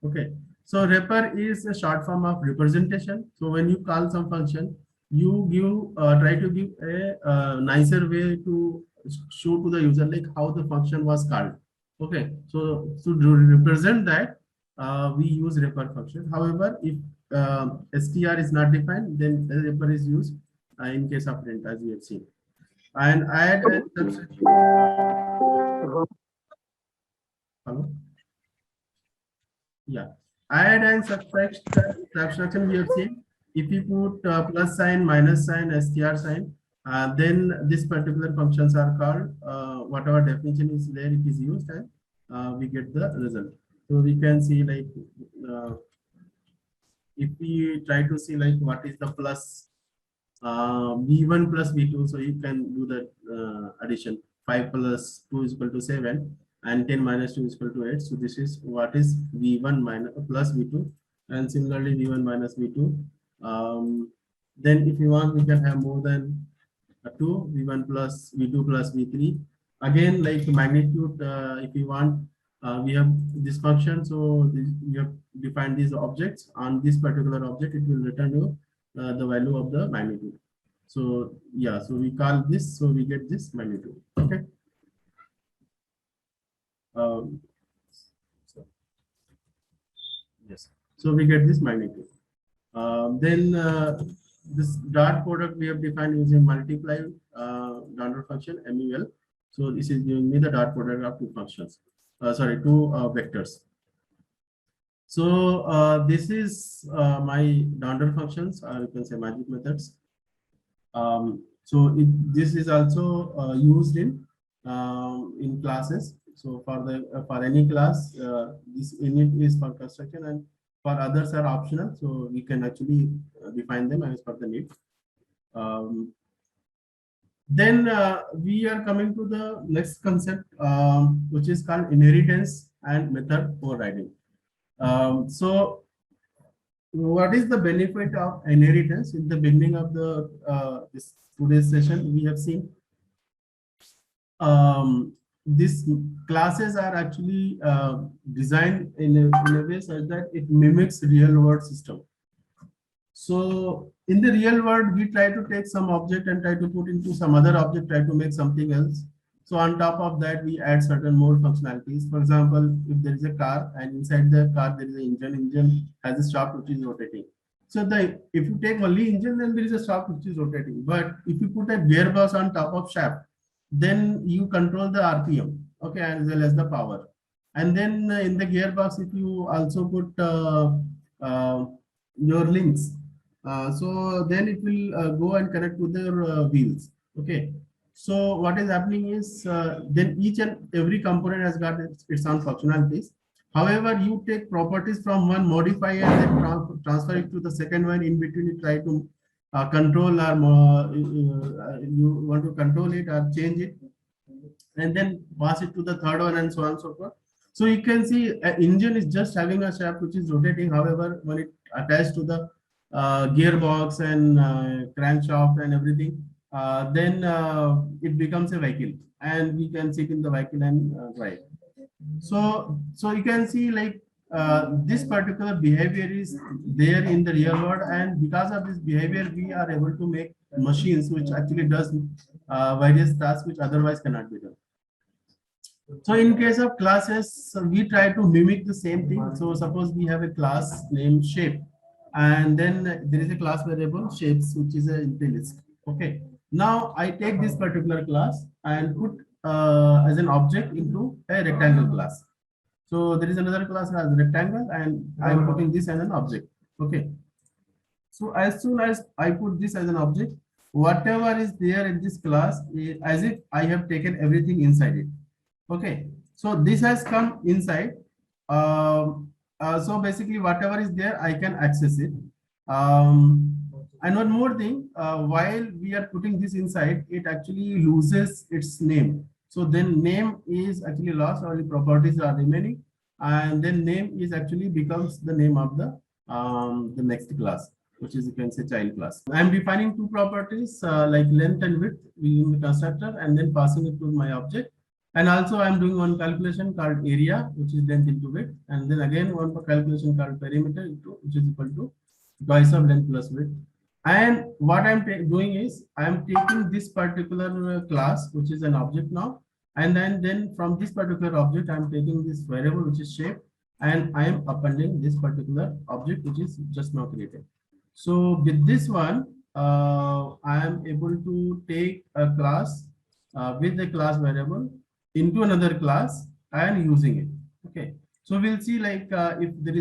Okay. So wrapper is a short form of representation. So when you call some function, you give try to give a nicer way to show to the user like how the function was called. Okay. So to represent that, we use wrapper function. However, if str is not defined, then the wrapper is used in case of print, as we have seen. And add and substitute. Hello. Yeah. Add and subtraction we have seen. If you put plus sign, minus sign, str sign, then this particular functions are called, whatever definition is there, it is used, and we get the result. So we can see like, if we try to see like what is the plus v1 plus v2, so you can do the addition. 5 plus 2 is equal to 7, and 10 minus 2 is equal to 8. So this is what is v1 minus plus v2, and similarly v1 minus v2. Then if you want, we can have more than 2, v1 plus v2 plus v3. Again, like magnitude, if you want, we have this function. So you have defined these objects. On this particular object, it will return you the value of the magnitude. So yeah, so we call this, so we get this magnitude. Okay. Yes, so we get this magnitude. Then this dot product we have defined using multiply dot function mul. So this is giving me the dot product of two functions. Two vectors. So this is my dot functions, or you can say magic methods. This is also used in classes. So for any class, this init is for construction, and for others are optional. So we can actually define them as per the need. Then we are coming to the next concept, which is called inheritance and method overriding. So what is the benefit of inheritance? In the beginning of the this today's session, we have seen these classes are actually designed in a way such that it mimics real world system. So in the real world, we try to take some object and try to put into some other object, try to make something else. So on top of that, we add certain more functionalities. For example, if there is a car and inside the car there is an engine has a shaft which is rotating. So if you take only engine, then there is a shaft which is rotating. But if you put a gearbox on top of shaft, then you control the RPM, okay, as well as the power. And then in the gearbox, if you also put your links, so then it will go and connect with their wheels, okay. So what is happening is then each and every component has got its own functionalities. However, you take properties from one, modify, and then transfer it to the second one. In between, you try to control, or you want to control it or change it, and then pass it to the third one, and so on and so forth. So you can see an engine is just having a shaft which is rotating. However, when it attached to the gearbox and crankshaft and everything, then it becomes a vehicle, and we can sit in the vehicle and drive. So you can see like this particular behavior is there in the real world, and because of this behavior, we are able to make machines which actually does various tasks which otherwise cannot be done. So in case of classes, we try to mimic the same thing. So suppose we have a class named shape, and then there is a class variable shapes, which is an empty list. Okay. Now I take this particular class and put as an object into a rectangle class. So there is another class as rectangle, and I am putting this as an object. Okay. So as soon as I put this as an object, whatever is there in this class, as if I have taken everything inside it. Okay. So this has come inside. So basically, whatever is there, I can access it. And one more thing, while we are putting this inside, it actually loses its name. So then name is actually lost, only properties are remaining, and then name is actually becomes the name of the next class, which is, you can say, child class. I'm defining two properties like length and width in the constructor, and then passing it to my object. And also I'm doing one calculation called area, which is length into width, and then again one calculation called perimeter, which is equal to twice of length plus width. And what I'm doing is I'm taking this particular class, which is an object now, and then from this particular object, I'm taking this variable, which is shape, and I am appending this particular object, which is just now created. So with this one, I am able to take a class with the class variable into another class and using it. Okay, so we'll see like if there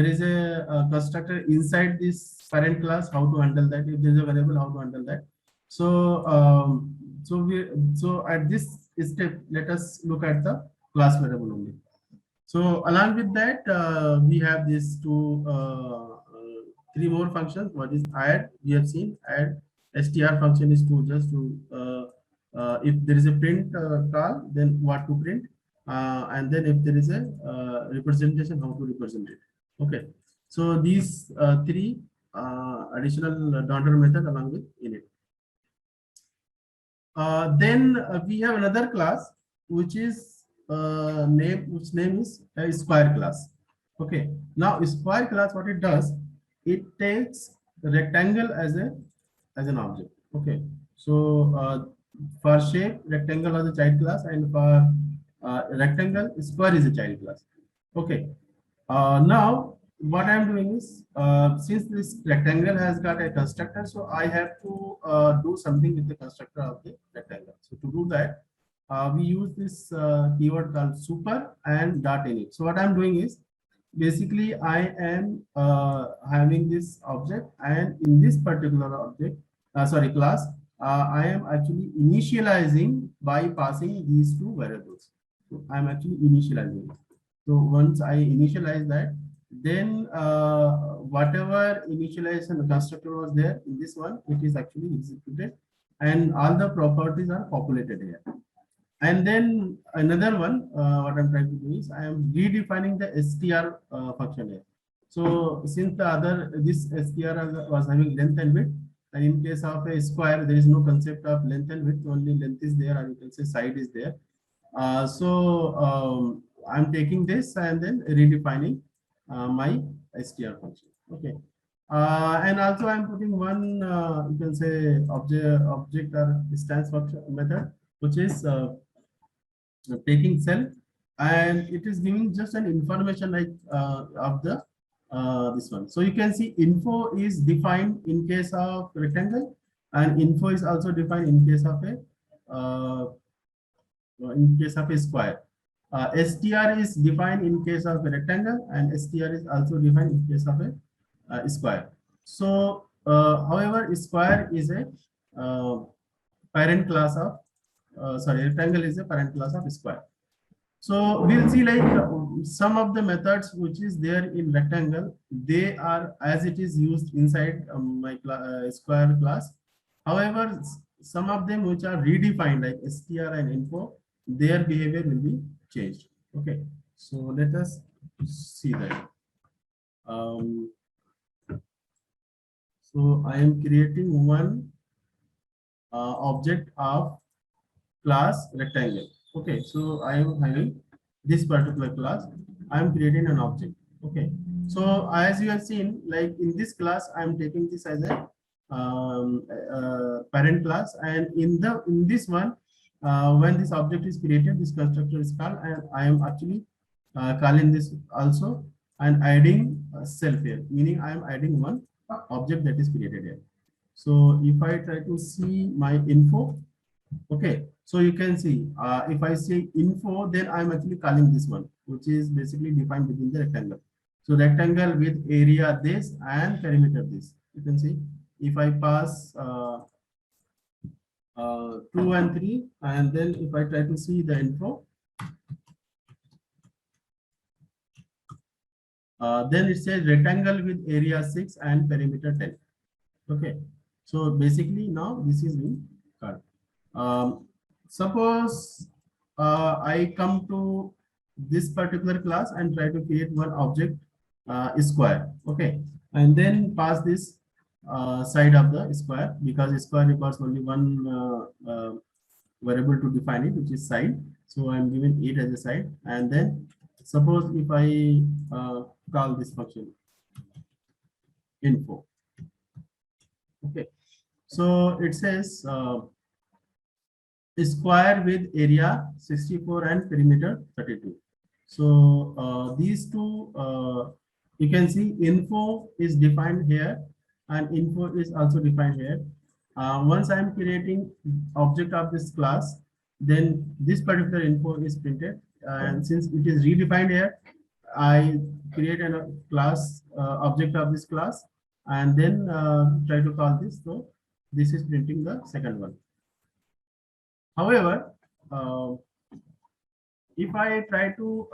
is a constructor inside this parent class, how to handle that. If there is a variable, how to handle that. So so at this step, let us look at the class variable only. So along with that, we have these three more functions. What is add? We have seen add. Str function is to just to if there is a print call, then what to print, and then if there is a representation, how to represent it. Okay. So these three additional Donder method along with init. Then we have another class which is whose name is a square class. Okay. Now square class, what it does, it takes rectangle as an object. Okay. So for shape, rectangle is a child class, and for rectangle, square is a child class. Okay. Now what I'm doing is, since this rectangle has got a constructor, so I have to do something with the constructor of the rectangle. So to do that, we use this keyword called super and dot init. So what I'm doing is, basically I am having this object, and in this particular object, class, I am actually initializing by passing these two variables. So I'm actually initializing it. So once I initialize that, then whatever initialization constructor was there in this one, it is actually executed, and all the properties are populated here. And then another one, what I'm trying to do is I am redefining the str function here. So since this str was having length and width, and in case of a square, there is no concept of length and width, only length is there, or you can say side is there. I'm taking this and then redefining my str function. Okay. And also I'm putting one, you can say object or instance function method, which is taking cell, and it is giving just an information like of the this one. So you can see info is defined in case of rectangle, and info is also defined in case of a square. str is defined in case of a rectangle, and str is also defined in case of a square. So however, square is a parent class of rectangle is a parent class of square. So we'll see like some of the methods which is there in rectangle, they are as it is used inside my square class. However, some of them which are redefined like str and info, their behavior will be changed. Okay, so let us see that. So I am creating one object of class rectangle. Okay, so I am having this particular class. I am creating an object. Okay, so as you have seen, like in this class, I am taking this as a parent class, and in this one, when this object is created, this constructor is called, and I am actually calling this also and adding self here, meaning I am adding one object that is created here. So if I try to see my info, okay, so you can see if I say info, then I'm actually calling this one, which is basically defined within the rectangle. So rectangle with area this and perimeter this. You can see if I pass 2 and 3, and then if I try to see the info, then it says rectangle with area 6 and perimeter 10. Okay, so basically now this is being called. Suppose I come to this particular class and try to create one object square. Okay, and then pass this side of the square, because square requires only one variable to define it, which is side. So I'm giving it as a side, and then suppose if I call this function info. Okay, so it says square with area 64 and perimeter 32. So these two, you can see info is defined here, and info is also defined here. Once I am creating object of this class, then this particular info is printed, and since it is redefined here, I create a class object of this class, and then try to call this. So this is printing the second one. However, if I try to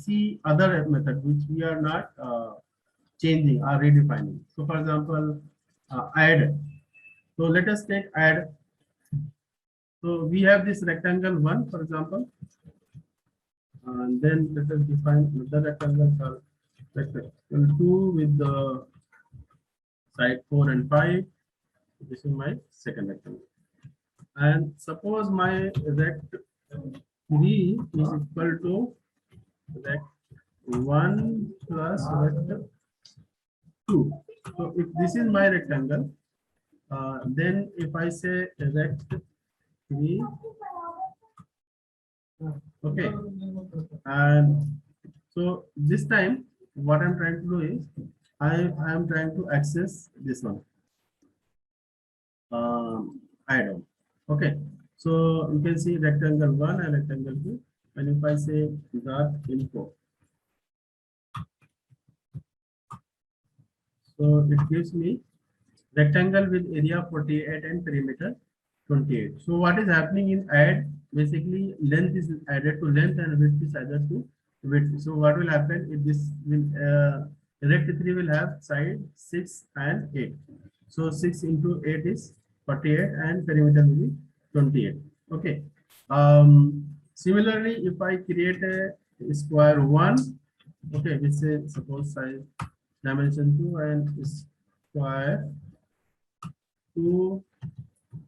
see other method which we are not changing or redefining. So for example, add. So let us take add. So we have this rectangle 1, for example, and then let us define another rectangle called rectangle 2 with the side 4 and 5. This is my second rectangle. And suppose my rect 3 is equal to rect 1 plus rect 2. So if this is my rectangle, then if I say rect 3, okay, and so this time what I'm trying to do is I am trying to access this one add-on. Okay, so you can see rectangle 1 and rectangle 2, and if I say dot info, so it gives me rectangle with area 48 and perimeter 28. So what is happening in add, basically length is added to length and width is added to width. So what will happen if this will rect 3 will have side 6 and 8. So 6 into 8 is 48 and perimeter will be 28. Okay. Similarly, if I create a square 1, okay, which is suppose size dimension 2 and square 2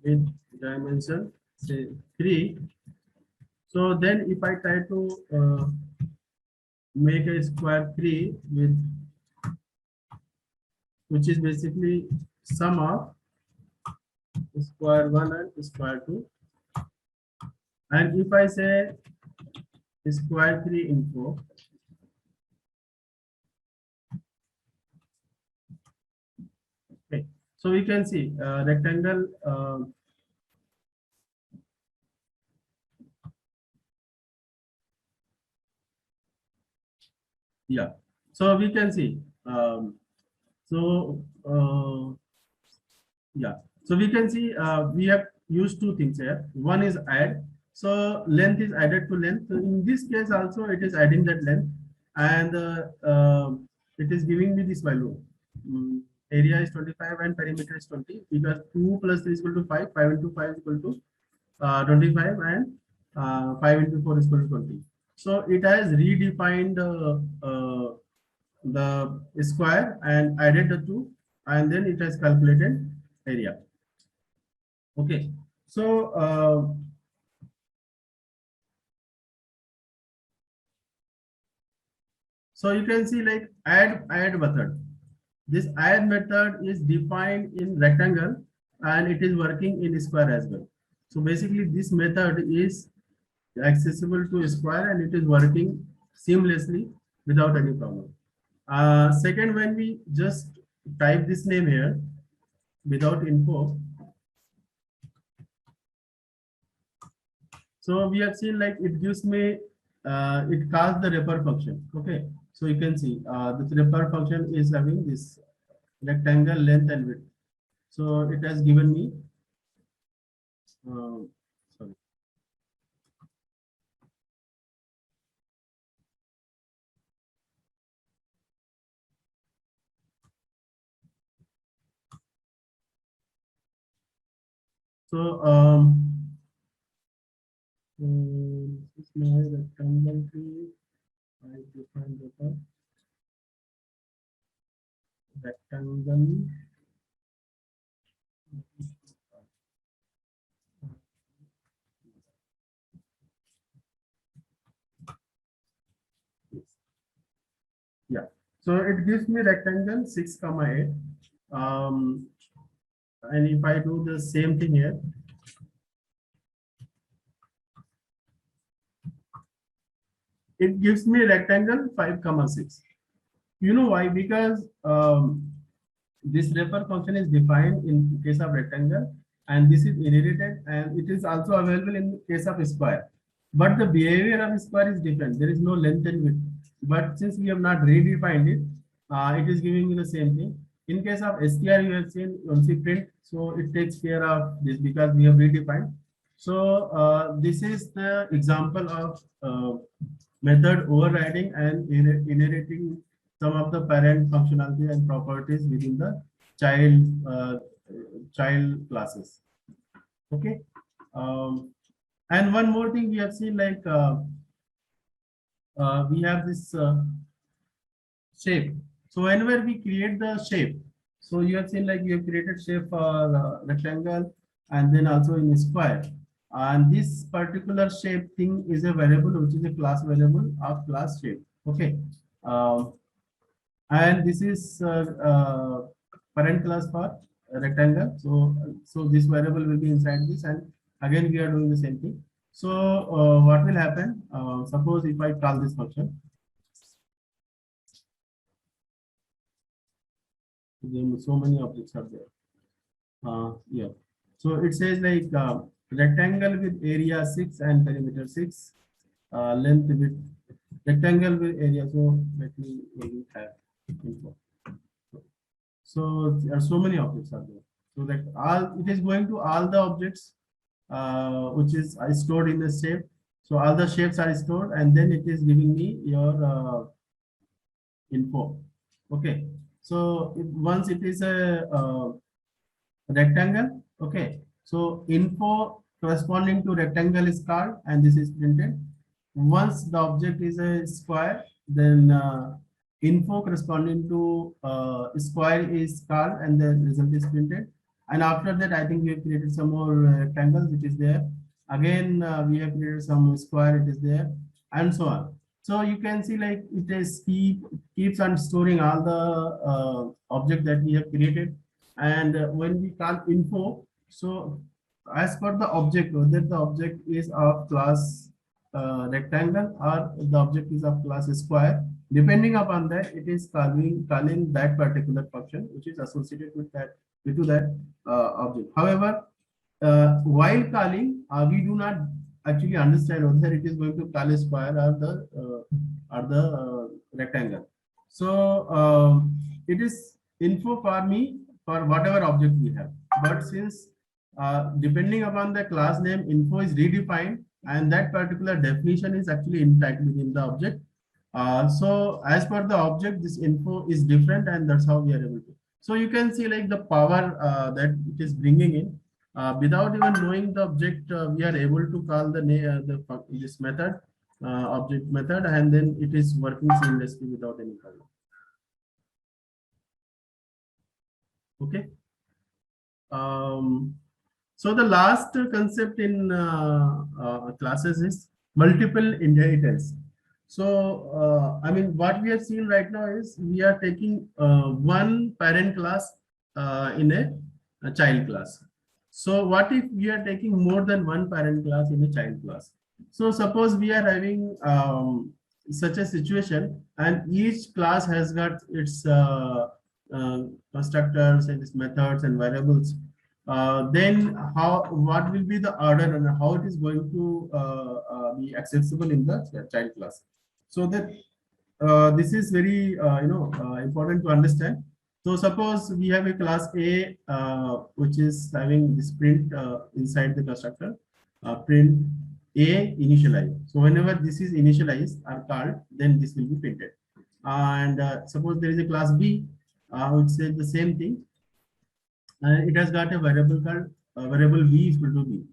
with dimension say 3. So then if I try to make a square 3 with, which is basically sum of square 1 and square 2, and if I say square 3 info, okay, so we can see rectangle yeah, so we can see yeah, so we can see we have used two things here. One is add, so length is added to length. So in this case also it is adding that length, and it is giving me this value. Area is 25 and perimeter is 20, because 2 plus 3 is equal to 5, 5 into 5 is equal to 25, and 5 into 4 is equal to 20. So it has redefined the square and added the 2, and then it has calculated area. Okay, so so you can see like add method. This add method is defined in rectangle and it is working in square as well. So basically this method is accessible to square and it is working seamlessly without any problem. Second, when we just type this name here without info, so we have seen like it gives me it calls the wrapper function. Okay, so you can see this wrapper function is having this rectangle length and width. So it has given me sorry. So this is my rectangle tree. I define the rectangle. Yeah, so it gives me rectangle 6, 8. And if I do the same thing here, it gives me rectangle 5, 6. You know why? Because this wrapper function is defined in case of rectangle, and this is inherited, and it is also available in case of square. but the behavior of square is different. There is no length and width. But since we have not redefined it, it is giving you the same thing. In case of str, you have seen only print, so it takes care of this because we have redefined. So this is the example of method overriding and inheriting some of the parent functionality and properties within the child classes. Okay. And one more thing we have seen, like we have this shape. So whenever we create the shape, so you have seen like you have created shape for rectangle and then also in square. And this particular shape thing is a variable which is a class variable of class shape. Okay. And this is parent class for rectangle. So this variable will be inside this, and again we are doing the same thing. So what will happen? Suppose if I call this function, then so many objects are there. Yeah. So it says like rectangle with area 6 and perimeter 6, length with rectangle with area. So let me maybe have info. So there are so many objects are there. So that all it is going to all the objects which is stored in the shape. So all the shapes are stored, and then it is giving me your info. Okay. So once it is a rectangle, okay. So info corresponding to rectangle is called, and this is printed. Once the object is a square, then info corresponding to square is called, and the result is printed. And after that, I think we have created some more rectangles, it is there. Again, we have created some square, it is there, and so on. So you can see like it is keeps on storing all the object that we have created. And when we call info, so as per the object, whether the object is of class rectangle or the object is of class square, depending upon that, it is calling that particular function which is associated with that object. However, while calling, we do not actually understand whether it is going to call a square or the rectangle. So it is info for me for whatever object we have. But since depending upon the class name, info is redefined, and that particular definition is actually intact within the object. So as per the object, this info is different, and that's how we are able to. So you can see like the power that it is bringing in. Without even knowing the object, we are able to call this method, object method, and then it is working seamlessly without any problem. Okay. So the last concept in classes is multiple inheritance. So I mean, what we have seen right now is we are taking one parent class in a child class. So what if we are taking more than one parent class in a child class? So suppose we are having such a situation, and each class has got its constructors and its methods and variables. Then what will be the order and how it is going to be accessible in the child class? So that this is very important to understand. So suppose we have a class A which is having this print inside the constructor, print A initialize. So whenever this is initialized or called, then this will be printed. And suppose there is a class B which says the same thing. It has got a variable called variable B is equal to B.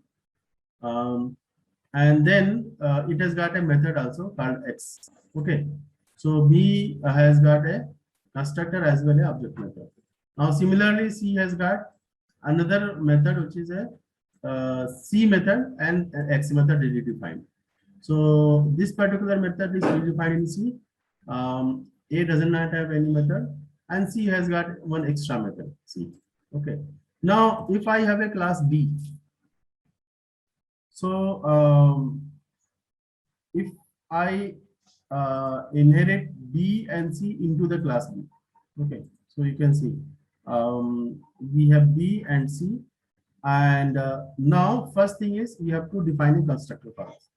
And then it has got a method also called X. Okay. So B has got a constructor as well as object method. Now similarly, C has got another method which is a C method and an X method redefined. So this particular method is redefined in C. A does not have any method, and C has got one extra method, C. Okay. Now if I have a class B, so if I inherit B and C into the class B. Okay, so you can see we have B and C, and now first thing is we have to define a constructor for us.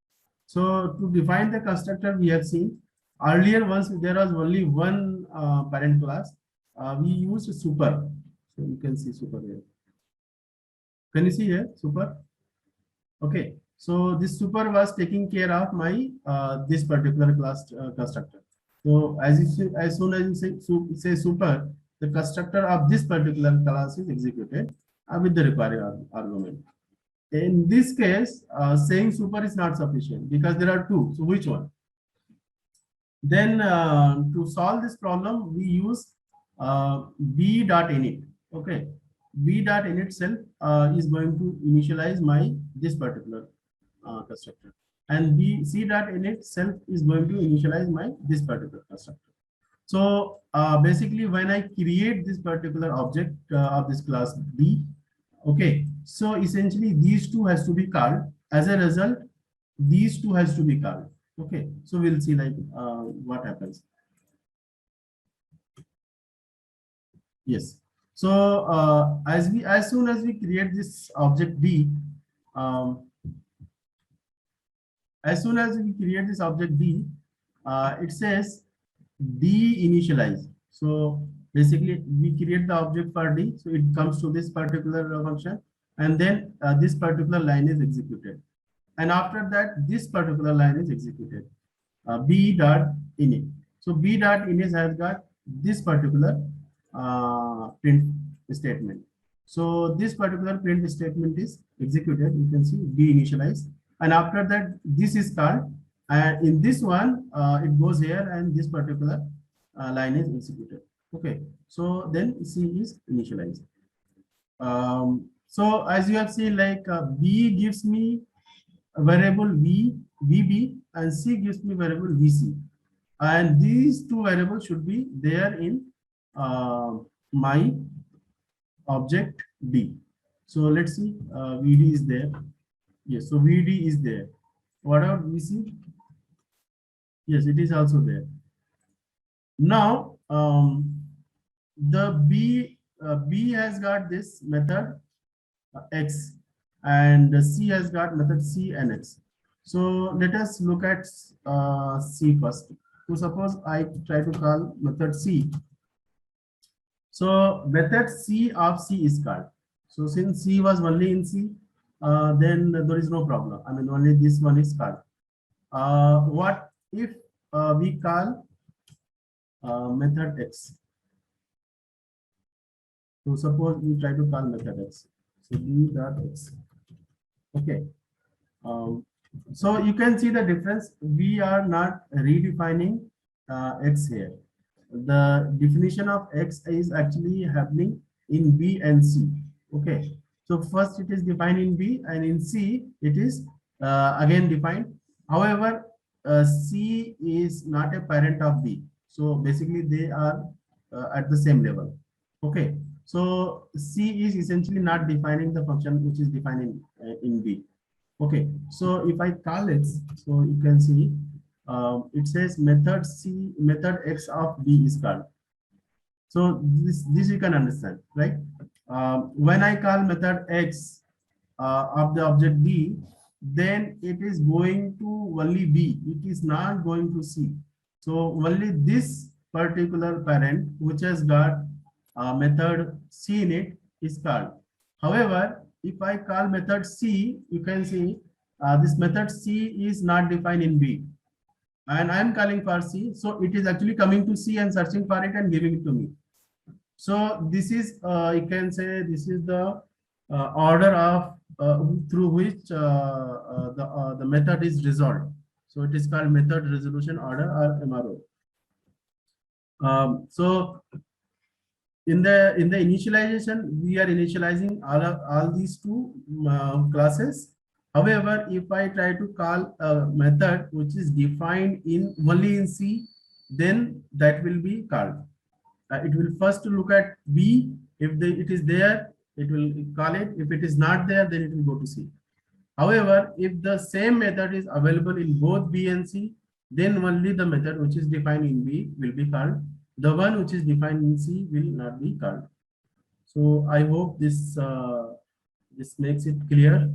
So to define the constructor, we have seen earlier once there was only one parent class, we used super. So you can see super here. Can you see here super? Okay. So this super was taking care of my this particular class constructor. So as soon as you say super, the constructor of this particular class is executed with the required argument. In this case, saying super is not sufficient because there are two. So which one? Then to solve this problem, we use b.init. Okay, b.init itself is going to initialize my this particular constructor, and c.init self is going to initialize my this particular constructor. So basically, when I create this particular object of this class b, okay, so essentially these two has to be called. As a result, these two has to be called. Okay, so we'll see like what happens. Yes. So as soon as we create this object b, as soon as we create this object b, it says de-initialize. So basically we create the object for d, so it comes to this particular function, and then this particular line is executed, and after that this particular line is executed, b.init. So b.init has got this particular print statement. So this particular print statement is executed. You can see de-initialize, and after that this is called, and in this one it goes here, and this particular line is executed. Okay, so then C is initialized. So as you have seen, like B gives me a variable VB, and C gives me variable VC, and these two variables should be there in my object D. So let's see, VD is there. Yes, so VD is there. What about VC? Yes, it is also there. Now the B has got this method X, and C has got method C and X. So let us look at C first. So suppose I try to call method C. So method C of C is called. So since C was only in C, then there is no problem. I mean, only this one is called. What if we call method X? So suppose we try to call method X. So d.x. Okay. So you can see the difference. We are not redefining X here. The definition of X is actually happening in B and C. Okay. So first it is defined in B, and in C it is again defined. However, C is not a parent of B. So basically they are at the same level. Okay. So C is essentially not defining the function which is defined in B. Okay. So if I call it, so you can see it says method X of B is called. So this you can understand, right? When I call method X of the object B, then it is going to only B. It is not going to C. So only this particular parent which has got method C in it is called. However, if I call method C, you can see this method C is not defined in B, and I am calling for C, so it is actually coming to C and searching for it and giving it to me. So this is you can say this is the order of through which the method is resolved. So it is called method resolution order, or MRO. So in the initialization, we are initializing all these two classes. However, if I try to call a method which is defined in only in C, then that will be called. It will first look at B. If it is there, it will call it. If it is not there, then it will go to C. However, if the same method is available in both B and C, then only the method which is defined in B will be called. The one which is defined in C will not be called. So I hope this this makes it clear.